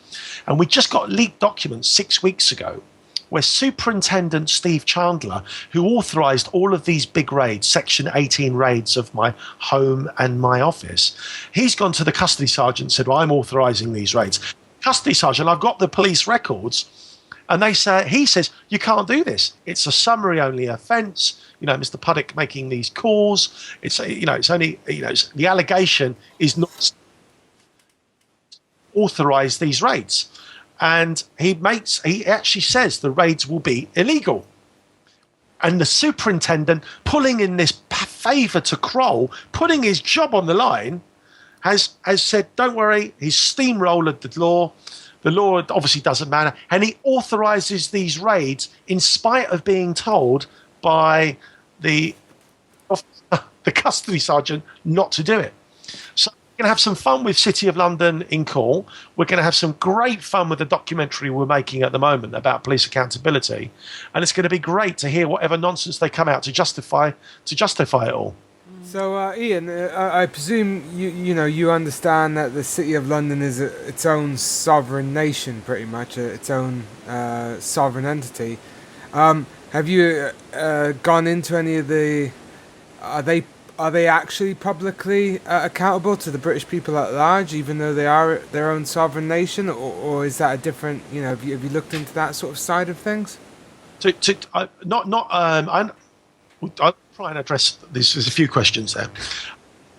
And we just got leaked documents 6 weeks ago where Superintendent Steve Chandler, who authorised all of these big raids, Section 18 raids of my home and my office, he's gone to the custody sergeant and said, well, I'm authorising these raids. Custody sergeant, I've got the police records, and he says, you can't do this. It's a summary-only offence. Mr. Puddick making these calls. It's only, the allegation is not authorise these raids. And he actually says the raids will be illegal. And the superintendent, pulling in this favour to Kroll, putting his job on the line, has said, don't worry, he's steamrolled the law. The law obviously doesn't matter. And he authorises these raids in spite of being told by the custody sergeant not to do it. So we're going to have some fun with City of London in court. We're going to have some great fun with the documentary we're making at the moment about police accountability, and it's going to be great to hear whatever nonsense they come out to justify it all. So, Ian, I presume you understand that the City of London is its own sovereign nation, pretty much, its own sovereign entity. Have you gone into any of the are they actually publicly accountable to the British people at large, even though they are their own sovereign nation, or is that a different? Have you looked into that sort of side of things? I'll try and address this. There's a few questions there.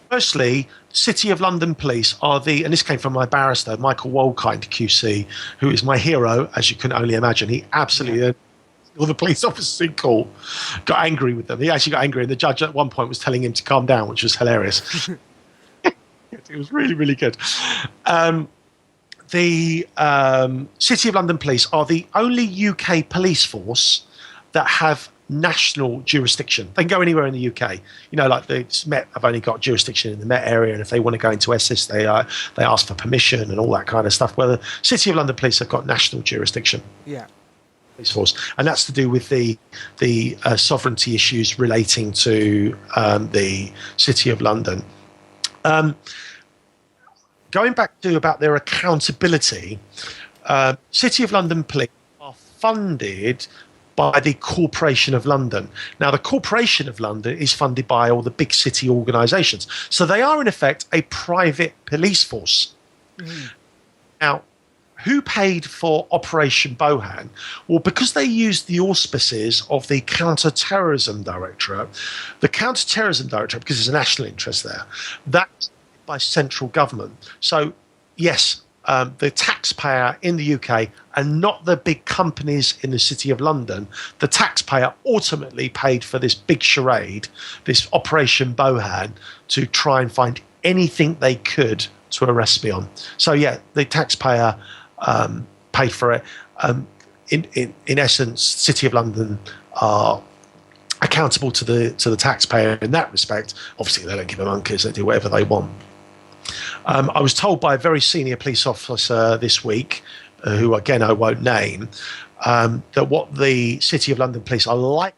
Firstly, City of London Police and this came from my barrister, Michael Woldkind QC, who is my hero, as you can only imagine. He absolutely, all the police officers in court got angry with them. He actually got angry, and the judge at one point was telling him to calm down, which was hilarious. It was really, really good. The City of London Police are the only UK police force that have national jurisdiction. They can go anywhere in the UK. Like the Met have only got jurisdiction in the Met area, and if they want to go into Essex, they ask for permission and all that kind of stuff. Well, the City of London Police have got national jurisdiction. Yeah. Police force, and that's to do with the sovereignty issues relating to the City of London. Going back to about their accountability, City of London Police are funded by the Corporation of London. Now, the Corporation of London is funded by all the big city organisations. So they are, in effect, a private police force. Now, who paid for Operation Bohan? Well, because they used the auspices of the Counter-Terrorism Directorate. The Counter-Terrorism Directorate, because there's a national interest there, that's by central government. So, yes, the taxpayer in the UK and not the big companies in the City of London, the taxpayer ultimately paid for this big charade, this Operation Bohan, to try and find anything they could to arrest me on. So, yeah, the taxpayer paid for it. In essence, City of London are accountable to the taxpayer in that respect. Obviously, they don't give a monkeys; they do whatever they want. I was told by a very senior police officer this week, who again I won't name, that what the City of London Police are like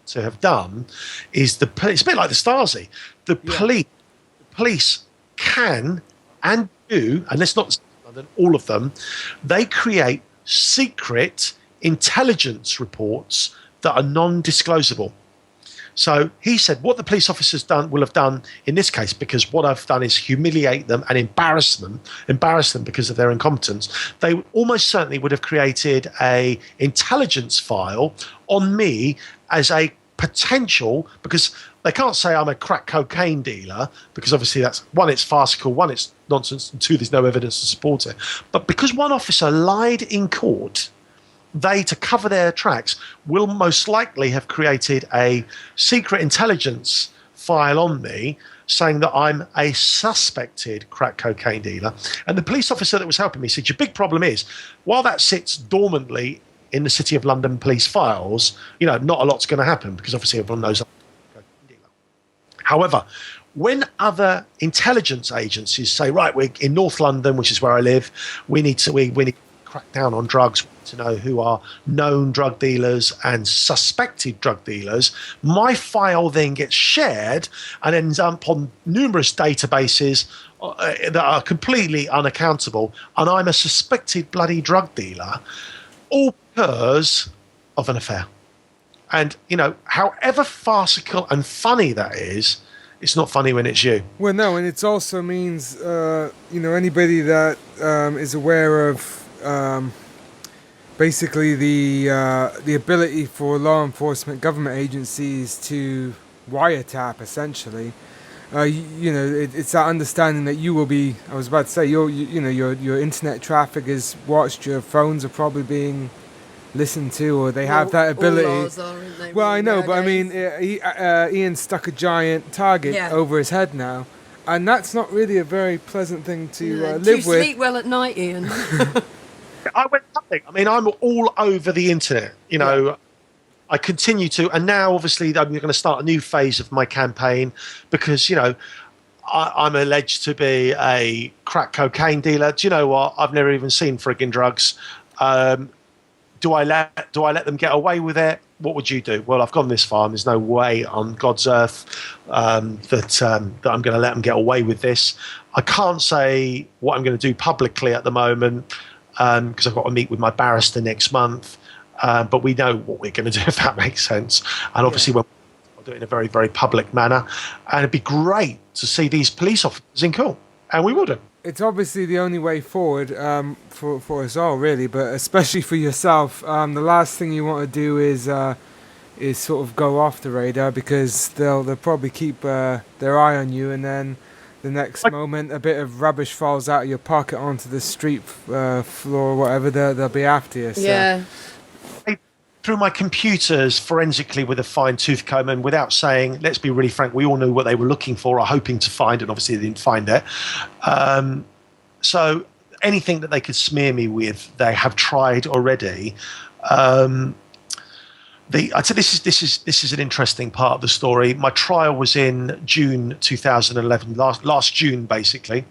to have done is it's a bit like the Stasi. The police can and do, and let's not all of them, they create secret intelligence reports that are non-disclosable. So he said what the police officers will have done in this case, because what I've done is humiliate them and embarrass them because of their incompetence. They almost certainly would have created a intelligence file on me as a potential, because they can't say I'm a crack cocaine dealer, because obviously that's, one, it's farcical, one, it's nonsense, and two, there's no evidence to support it. But because one officer lied in court, they, to cover their tracks, will most likely have created a secret intelligence file on me saying that I'm a suspected crack cocaine dealer. And the police officer that was helping me said, your big problem is, while that sits dormantly in the City of London police files, not a lot's going to happen, because obviously everyone knows I'm a cocaine dealer. However, when other intelligence agencies say, right, we're in North London, which is where I live, we need to crack down on drugs, to know who are known drug dealers and suspected drug dealers, my file then gets shared and ends up on numerous databases that are completely unaccountable, and I'm a suspected bloody drug dealer, all because of an affair. And, however farcical and funny that is, it's not funny when it's you. Well, no, and it also means, anybody that is aware of basically the ability for law enforcement government agencies to wiretap, essentially. It's that understanding that you will be, I was about to say, your internet traffic is watched, your phones are probably being listened to, or they have that ability. All laws are, aren't they, well, I know, nowadays? but I mean, Ian stuck a giant target over his head now, and that's not really a very pleasant thing to live with. Do you sleep well at night, Ian? I went nothing. I mean, I'm all over the internet. I continue to, and now obviously I'm going to start a new phase of my campaign, because I'm alleged to be a crack cocaine dealer. Do you know what? I've never even seen frigging drugs. Do I let them get away with it? What would you do? Well, I've gone this far, and there's no way on God's earth that I'm going to let them get away with this. I can't say what I'm going to do publicly at the moment, because I've got to meet with my barrister next month. But we know what we're going to do, if that makes sense. And obviously, when do it in a very, very public manner. And it'd be great to see these police officers in court. And we wouldn't. It's obviously the only way forward for us all, really, but especially for yourself. The last thing you want to do is sort of go off the radar, because they'll probably keep their eye on you, and then the next moment a bit of rubbish falls out of your pocket onto the street floor or whatever, they'll be after you. So. Yeah. Through my computers forensically with a fine-tooth comb, and without saying, let's be really frank, we all knew what they were looking for or hoping to find, and obviously they didn't find it. So anything that they could smear me with, they have tried already. I'd say this is an interesting part of the story. My trial was in June 2011, last June, basically.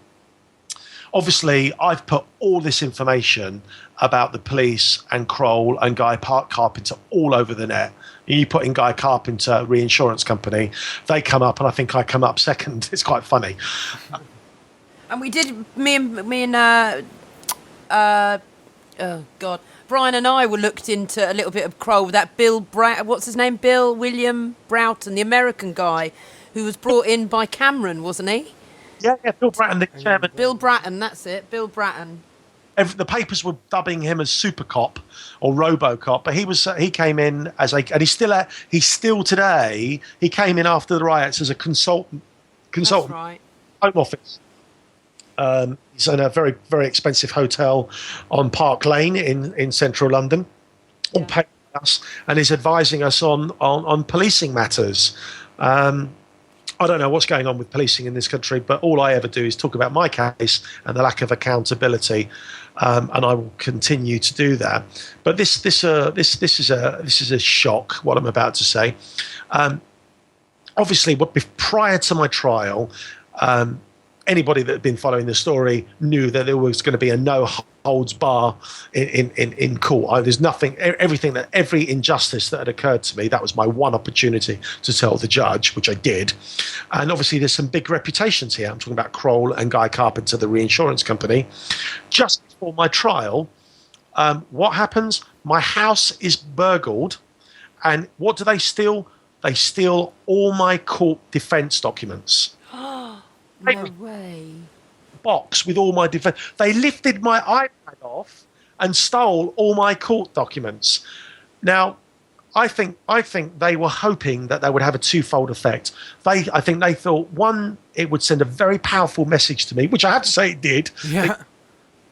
Obviously, I've put all this information about the police and Kroll and Guy Carpenter all over the net. You put in Guy Carpenter Reinsurance Company, they come up, and I think I come up second. It's quite funny. And we did, me and oh God, Brian and I were looked into a little bit of Kroll. That what's his name? Bill William Broughton, the American guy who was brought in by Cameron, wasn't he? Yeah, Bill Bratton, the chairman. Bill Bratton, that's it, Bill Bratton. The papers were dubbing him as Super Cop or RoboCop, but he came in as and he's still today. He came in after the riots as a consultant. That's right. Home office. He's in a very, very expensive hotel on Park Lane in central London, all paid for us, and is advising us on policing matters. I don't know what's going on with policing in this country, but all I ever do is talk about my case and the lack of accountability, and I will continue to do that. But this is a shock, what I'm about to say. Obviously, prior to my trial, anybody that had been following the story knew that there was going to be a no holds bar in court. There's nothing, every injustice that had occurred to me, that was my one opportunity to tell the judge, which I did. And obviously there's some big reputations here. I'm talking about Kroll and Guy Carpenter, the reinsurance company. Just before my trial, what happens? My house is burgled, and what do they steal? They steal all my court defence documents. No way. Box with all my defense. They lifted my iPad off and stole all my court documents. Now, I think they were hoping that they would have a twofold effect. I think they thought, one, it would send a very powerful message to me, which I have to say it did. Yeah.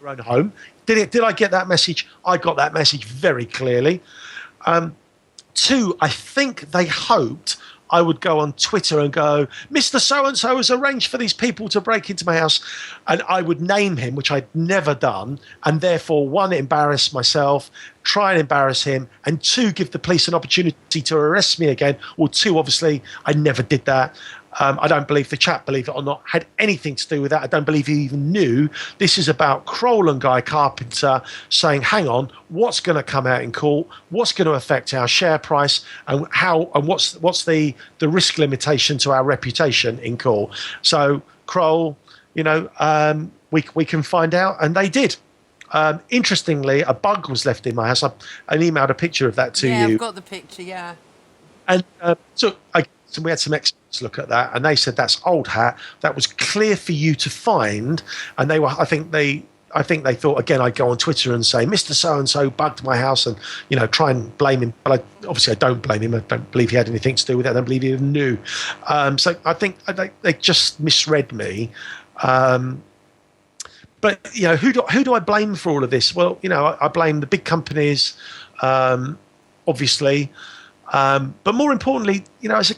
Your own home. Did I get that message? I got that message very clearly. Two, I think they hoped I would go on Twitter and go, Mr. So-and-so has arranged for these people to break into my house. And I would name him, which I'd never done. And therefore, one, embarrass myself, try and embarrass him. And two, give the police an opportunity to arrest me again. Or two, obviously, I never did that. I don't believe the chap, believe it or not, had anything to do with that. I don't believe he even knew. This is about Kroll and Guy Carpenter saying, hang on, what's going to come out in court? What's going to affect our share price? And what's the risk limitation to our reputation in court? So Kroll, we can find out. And they did. Interestingly, a bug was left in my house. I emailed a picture of that to you. Yeah, I've got the picture, yeah. And so we had some experts look at that, and they said that's old hat. That was clear for you to find, and they were. I think they thought again. I'd go on Twitter and say, "Mr. So and So bugged my house," and try and blame him. But obviously, I don't blame him. I don't believe he had anything to do with it. I don't believe he even knew. So I think they just misread me. But who do I blame for all of this? Well, I blame the big companies, obviously. But more importantly,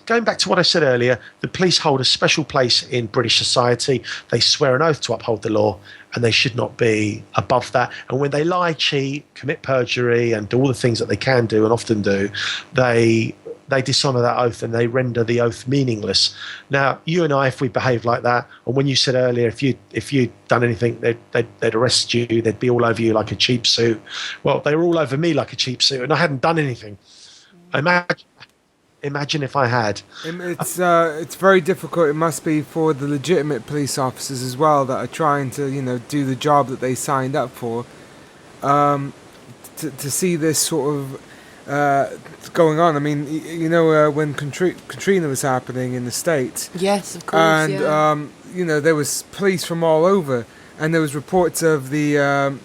going back to what I said earlier, the police hold a special place in British society. They swear an oath to uphold the law, and they should not be above that. And when they lie, cheat, commit perjury, and do all the things that they can do and often do, they dishonour that oath and they render the oath meaningless. Now, you and I, if we behaved like that, and when you said earlier, if you'd done anything, they'd arrest you, they'd be all over you like a cheap suit. Well, they were all over me like a cheap suit, and I hadn't done anything. Imagine if I had. It's very difficult. It must be for the legitimate police officers as well that are trying to do the job that they signed up for. To see this sort of going on. I mean, you know, when Katrina was happening in the States, Yes, of course. and Yeah. you know, there was police from all over, and there was reports of the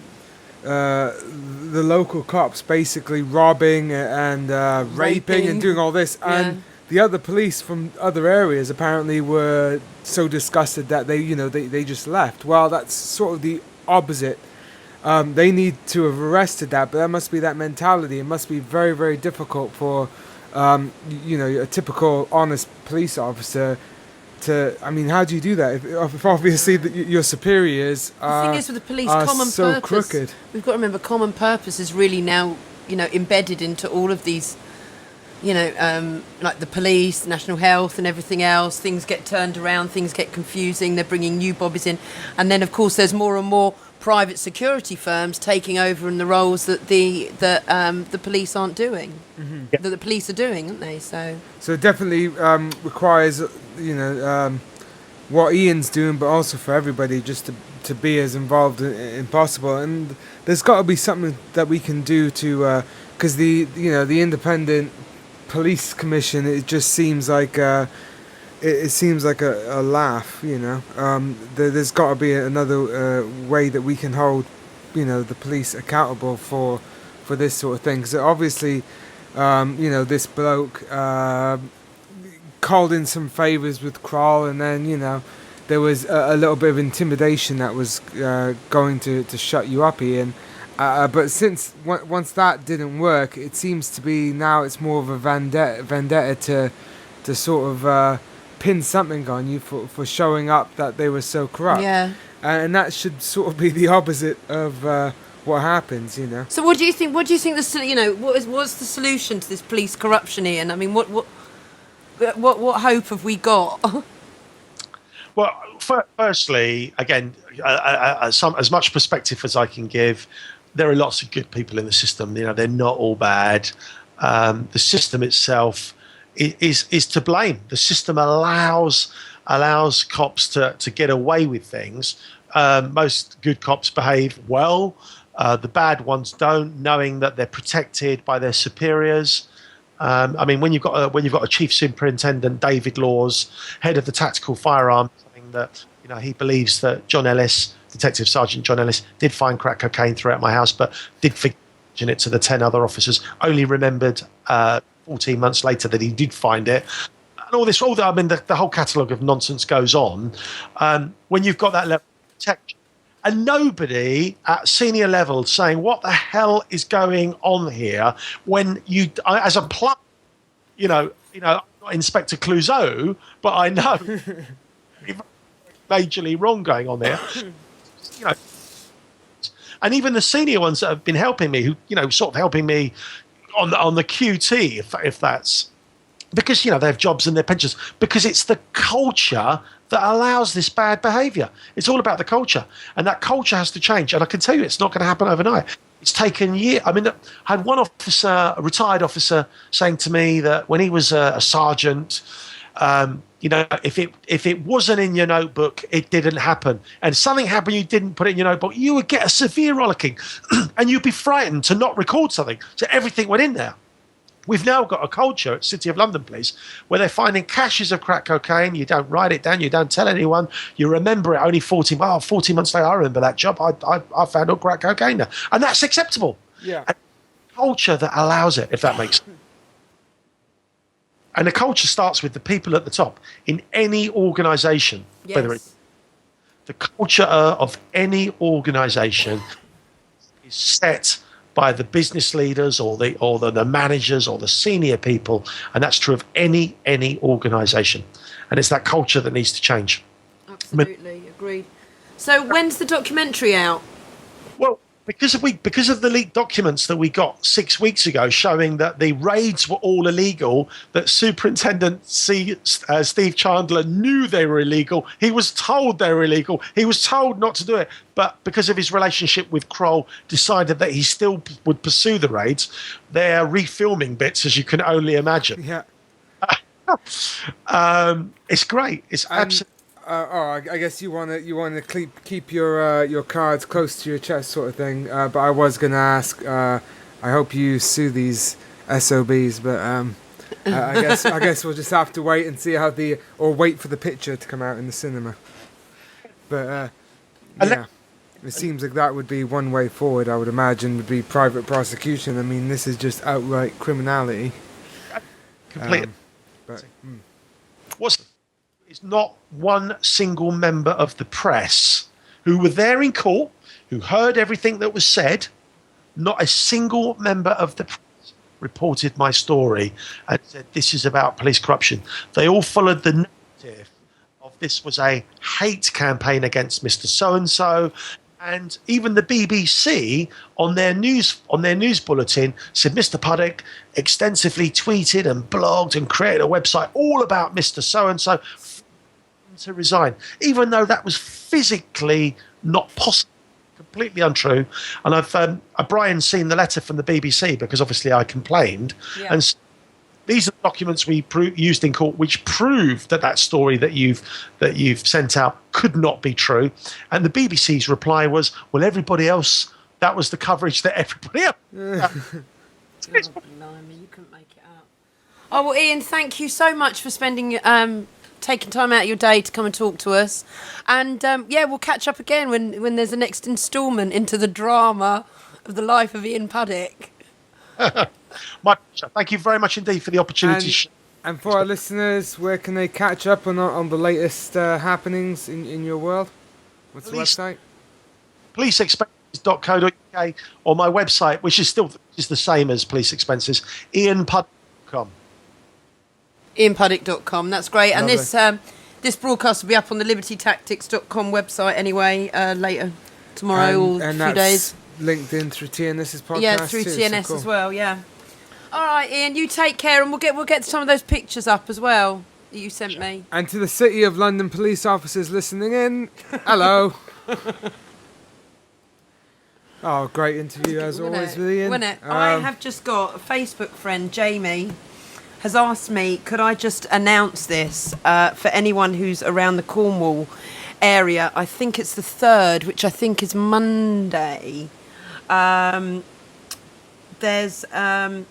local cops basically robbing and raping and doing all this, Yeah. and the other police from other areas apparently were so disgusted that they just left. Well, that's sort of the opposite. They need to have arrested that, but that must be that mentality. It must be very, very difficult for a typical honest police officer to. I mean, how do you do that? If obviously your superiors The are thing is with the police, are common so purpose. crooked. We've got to remember, common purpose is really now, embedded into all of these. Like the police, national health, and everything else. Things get turned around. Things get confusing. They're bringing new bobbies in, and then of course there's more and more private security firms taking over in the roles that the police aren't doing. Mm-hmm. That the police are doing, aren't they? So it definitely requires what Ian's doing, but also for everybody just to be as involved in possible. And there's got to be something that we can do to, because the independent police commission, it just seems like it seems like a laugh. There's got to be another way that we can hold the police accountable for this sort of thing. Because obviously this bloke called in some favors with Kroll, and then there was a little bit of intimidation that was going to shut you up, Ian. But since once that didn't work, it seems to be now it's more of a vendetta to sort of pin something on you for showing up that they were so corrupt. yeah. And that should sort of be the opposite of what happens, So what do you think? What do you think what's the solution to this police corruption, Ian? I mean, what hope have we got? Well, firstly, again, as much perspective as I can give, there are lots of good people in the system. They're not all bad. The system itself is to blame. The system allows cops to get away with things. Most good cops behave well. The bad ones don't, knowing that they're protected by their superiors. I mean, when you've got a chief superintendent, David Laws, head of the tactical firearms, saying that he believes that John Ellis, Detective Sergeant John Ellis, did find crack cocaine throughout my house, but did mention it to the 10 other officers. Only remembered 14 months later that he did find it. And the whole catalogue of nonsense goes on. When you've got that level of protection, and nobody at senior level saying what the hell is going on here, when as a plumber, I'm not Inspector Clouseau, but I know majorly wrong going on there. And even the senior ones that have been helping me, who sort of helping me on the QT, if that's because they have jobs and their pensions, because it's the culture that allows this bad behaviour. It's all about the culture, and that culture has to change. And I can tell you, it's not going to happen overnight. It's taken years. I mean, I had one officer, a retired officer, saying to me that when he was a sergeant, if it wasn't in your notebook, it didn't happen. And something happened, you didn't put it in your notebook, you would get a severe rollicking, and you'd be frightened to not record something. So everything went in there. We've now got a culture at City of London Police where they're finding caches of crack cocaine. You don't write it down. You don't tell anyone. You remember it only 14 months later. I remember that job. I found all crack cocaine there. And that's acceptable. Yeah. And culture that allows it, if that makes sense. And the culture starts with the people at the top in any organisation. Yes. Whether it's the culture of any organisation is set by the business leaders or the managers or the senior people, and that's true of any organisation. And it's that culture that needs to change. Absolutely, agreed. So when's the documentary out? Well, because of the leaked documents that we got 6 weeks ago showing that the raids were all illegal, that Superintendent Steve Chandler knew they were illegal. He was told they were illegal. He was told not to do it. But because of his relationship with Kroll, decided that he still would pursue the raids. They're refilming bits, as you can only imagine. Yeah. It's great. It's absolutely... I guess you want to keep your cards close to your chest, sort of thing. But I was going to ask. I hope you sue these SOBs, but I guess we'll just have to wait and see or wait for the picture to come out in the cinema. But yeah, it seems like that would be one way forward. I would imagine would be private prosecution. I mean, this is just outright criminality. Completely. It's not one single member of the press who were there in court, who heard everything that was said. Not a single member of the press reported my story and said this is about police corruption. They all followed the narrative of this was a hate campaign against Mr. So-and-so. And even the BBC on their news bulletin said Mr. Puddick extensively tweeted and blogged and created a website all about Mr. So-and-so to resign, even though that was physically not possible, completely untrue. And Brian's seen the letter from the BBC because obviously I complained. Yeah. And these are documents we used in court which prove that story that you've sent out could not be true. And the BBC's reply was, well, everybody else, that was the coverage that everybody else. Blimey, you couldn't make it out. Oh, well, Ian, thank you so much for spending taking time out of your day to come and talk to us. And, we'll catch up again when there's a next instalment into the drama of the life of Ian Puddick. My pleasure. Thank you very much indeed for the opportunity. And for our listeners, where can they catch up on the latest happenings in your world? What's the website? policeexpenses.co.uk, or my website, which is the same as Police Expenses, ianpuddick.com. ianpuddick.com. That's great. Lovely. And this broadcast will be up on the libertytactics.com website anyway later tomorrow or a few days. Linked in through TNS's podcast. Yeah, through too, TNS so cool. as well. Yeah. All right, Ian. You take care, and we'll get some of those pictures up as well that you sent me. And to the City of London police officers listening in, hello. Oh, great interview as always with Ian. Wasn't it? I have just got a Facebook friend, Jamie, has asked me, could I just announce this for anyone who's around the Cornwall area? I think it's the 3rd, which I think is Monday. There's a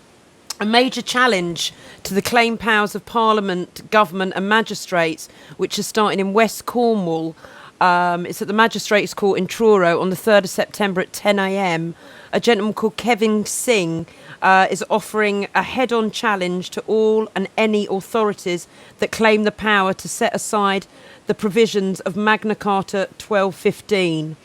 major challenge to the claim powers of Parliament, government and magistrates, which is starting in West Cornwall. It's at the Magistrates Court in Truro on the 3rd of September at 10 a.m. A gentleman called Kevin Singh is offering a head-on challenge to all and any authorities that claim the power to set aside the provisions of Magna Carta 1215.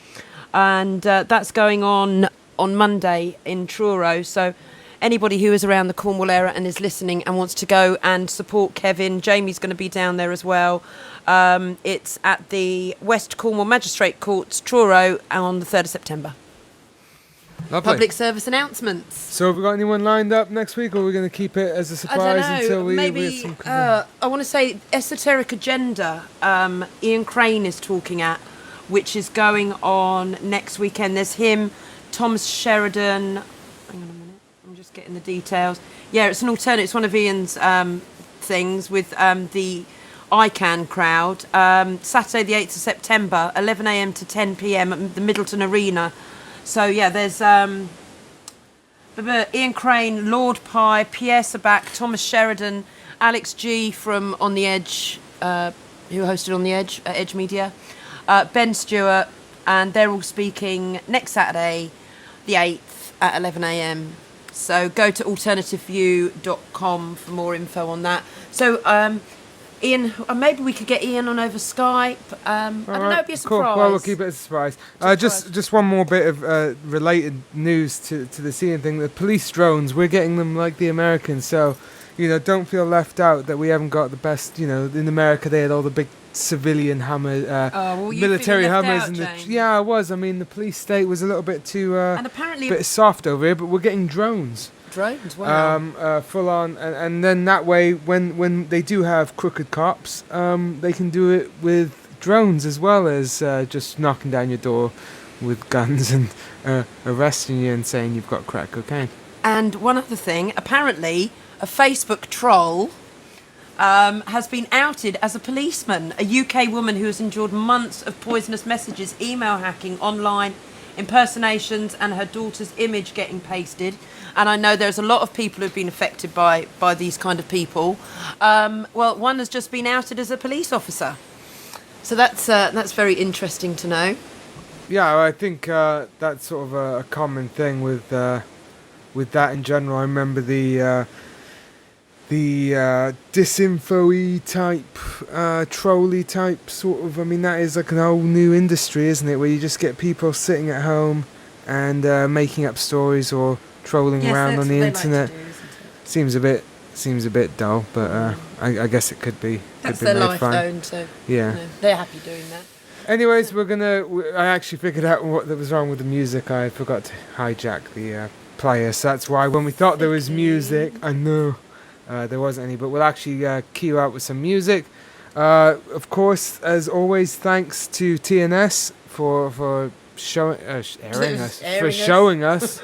And that's going on Monday in Truro. So anybody who is around the Cornwall area and is listening and wants to go and support Kevin, Jamie's going to be down there as well. It's at the West Cornwall Magistrate Courts, Truro, on the 3rd of September. Lovely. Public service announcements. So have we got anyone lined up next week, or are we going to keep it as a surprise until we maybe get some... I want to say Esoteric Agenda, Ian Crane is talking at, which is going on next weekend. There's him, Thomas Sheridan. Hang on a minute, I'm just getting the details. Yeah, it's an alternate. It's one of Ian's things with the ICANN crowd. Saturday the 8th of September, 11 a.m. to 10 p.m. at the Middleton Arena. So yeah, there's Ian Crane, Lord Pye, Pierre Sabac, Thomas Sheridan, Alex G from On the Edge, who hosted On the Edge at Edge Media, Ben Stewart, and they're all speaking next Saturday, the 8th at 11 a.m. So go to alternativeview.com for more info on that. So Ian, maybe we could get Ian on over Skype. I don't know, it'd be a surprise. Cool. Well, we'll keep it as a surprise. Just one more bit of related news to the Ian thing. The police drones, we're getting them like the Americans. So, don't feel left out that we haven't got the best. In America they had all the big civilian military Hummers. I was. I mean, the police state was a little bit too and apparently bit soft over here, but we're getting drones. Wow. Full on, and then that way, when they do have crooked cops, they can do it with drones as well as just knocking down your door with guns and arresting you and saying you've got crack cocaine. And one other thing, apparently a Facebook troll has been outed as a policeman. A UK woman who has endured months of poisonous messages, email hacking, online impersonations and her daughter's image getting pasted. And I know there's a lot of people who've been affected by these kind of people. Well, one has just been outed as a police officer. So that's very interesting to know. Yeah, I think that's sort of a common thing with that in general. I remember the disinfo-y type, trolly type sort of. I mean, that is like an whole new industry, isn't it? Where you just get people sitting at home and making up stories or trolling around on the internet. Like to do, isn't it? Seems a bit dull, but I guess it could be. That's could be their life, fun. so yeah, they're happy doing that. Anyways, I actually figured out what was wrong with the music. I forgot to hijack the player, so that's why when we thought there was music, I know there wasn't any, but we'll actually key you out with some music. Of course, as always, thanks to TNS for showing us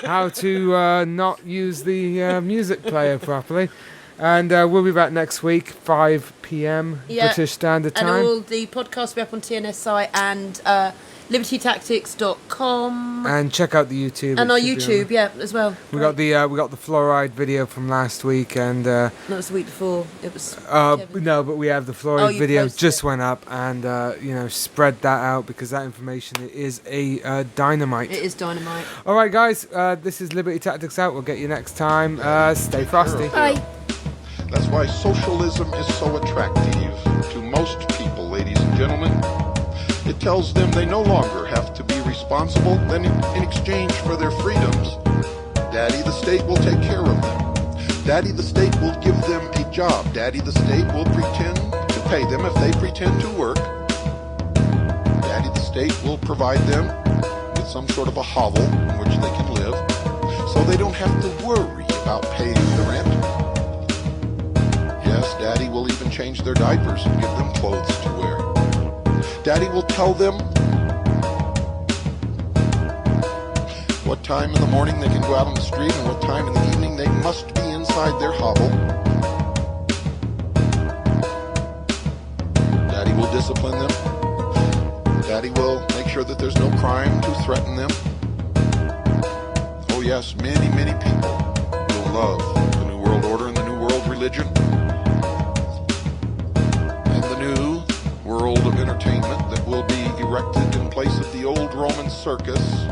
how to not use the music player properly. And we'll be back next week, 5 p.m. British Standard Time. And all the podcasts will be up on TNS site and libertytactics.com. And check out the YouTube. And our YouTube, as well. We got the fluoride video from last week, and no, it was the week before. It was. No, but we have the fluoride video just went up, and spread that out because that information is a dynamite. It is dynamite. All right, guys. This is Liberty Tactics out. We'll get you next time. Stay frosty. Bye. That's why socialism is so attractive to most people, ladies and gentlemen. It tells them they no longer have to be responsible. Then in exchange for their freedoms, Daddy the state will take care of them. Daddy the state will give them a job. Daddy the state will pretend to pay them if they pretend to work. Daddy the state will provide them with some sort of a hovel in which they can live, so they don't have to worry about paying the rent. Yes, Daddy will even change their diapers and give them clothes to wear. Daddy will tell them what time in the morning they can go out on the street and what time in the evening they must be inside their hovel. Daddy will discipline them. Daddy will make sure that there's no crime to threaten them. Oh yes, many, many people will love the New World Order and the New World Religion and the new world of entertainment that will be erected in place of the old Roman circus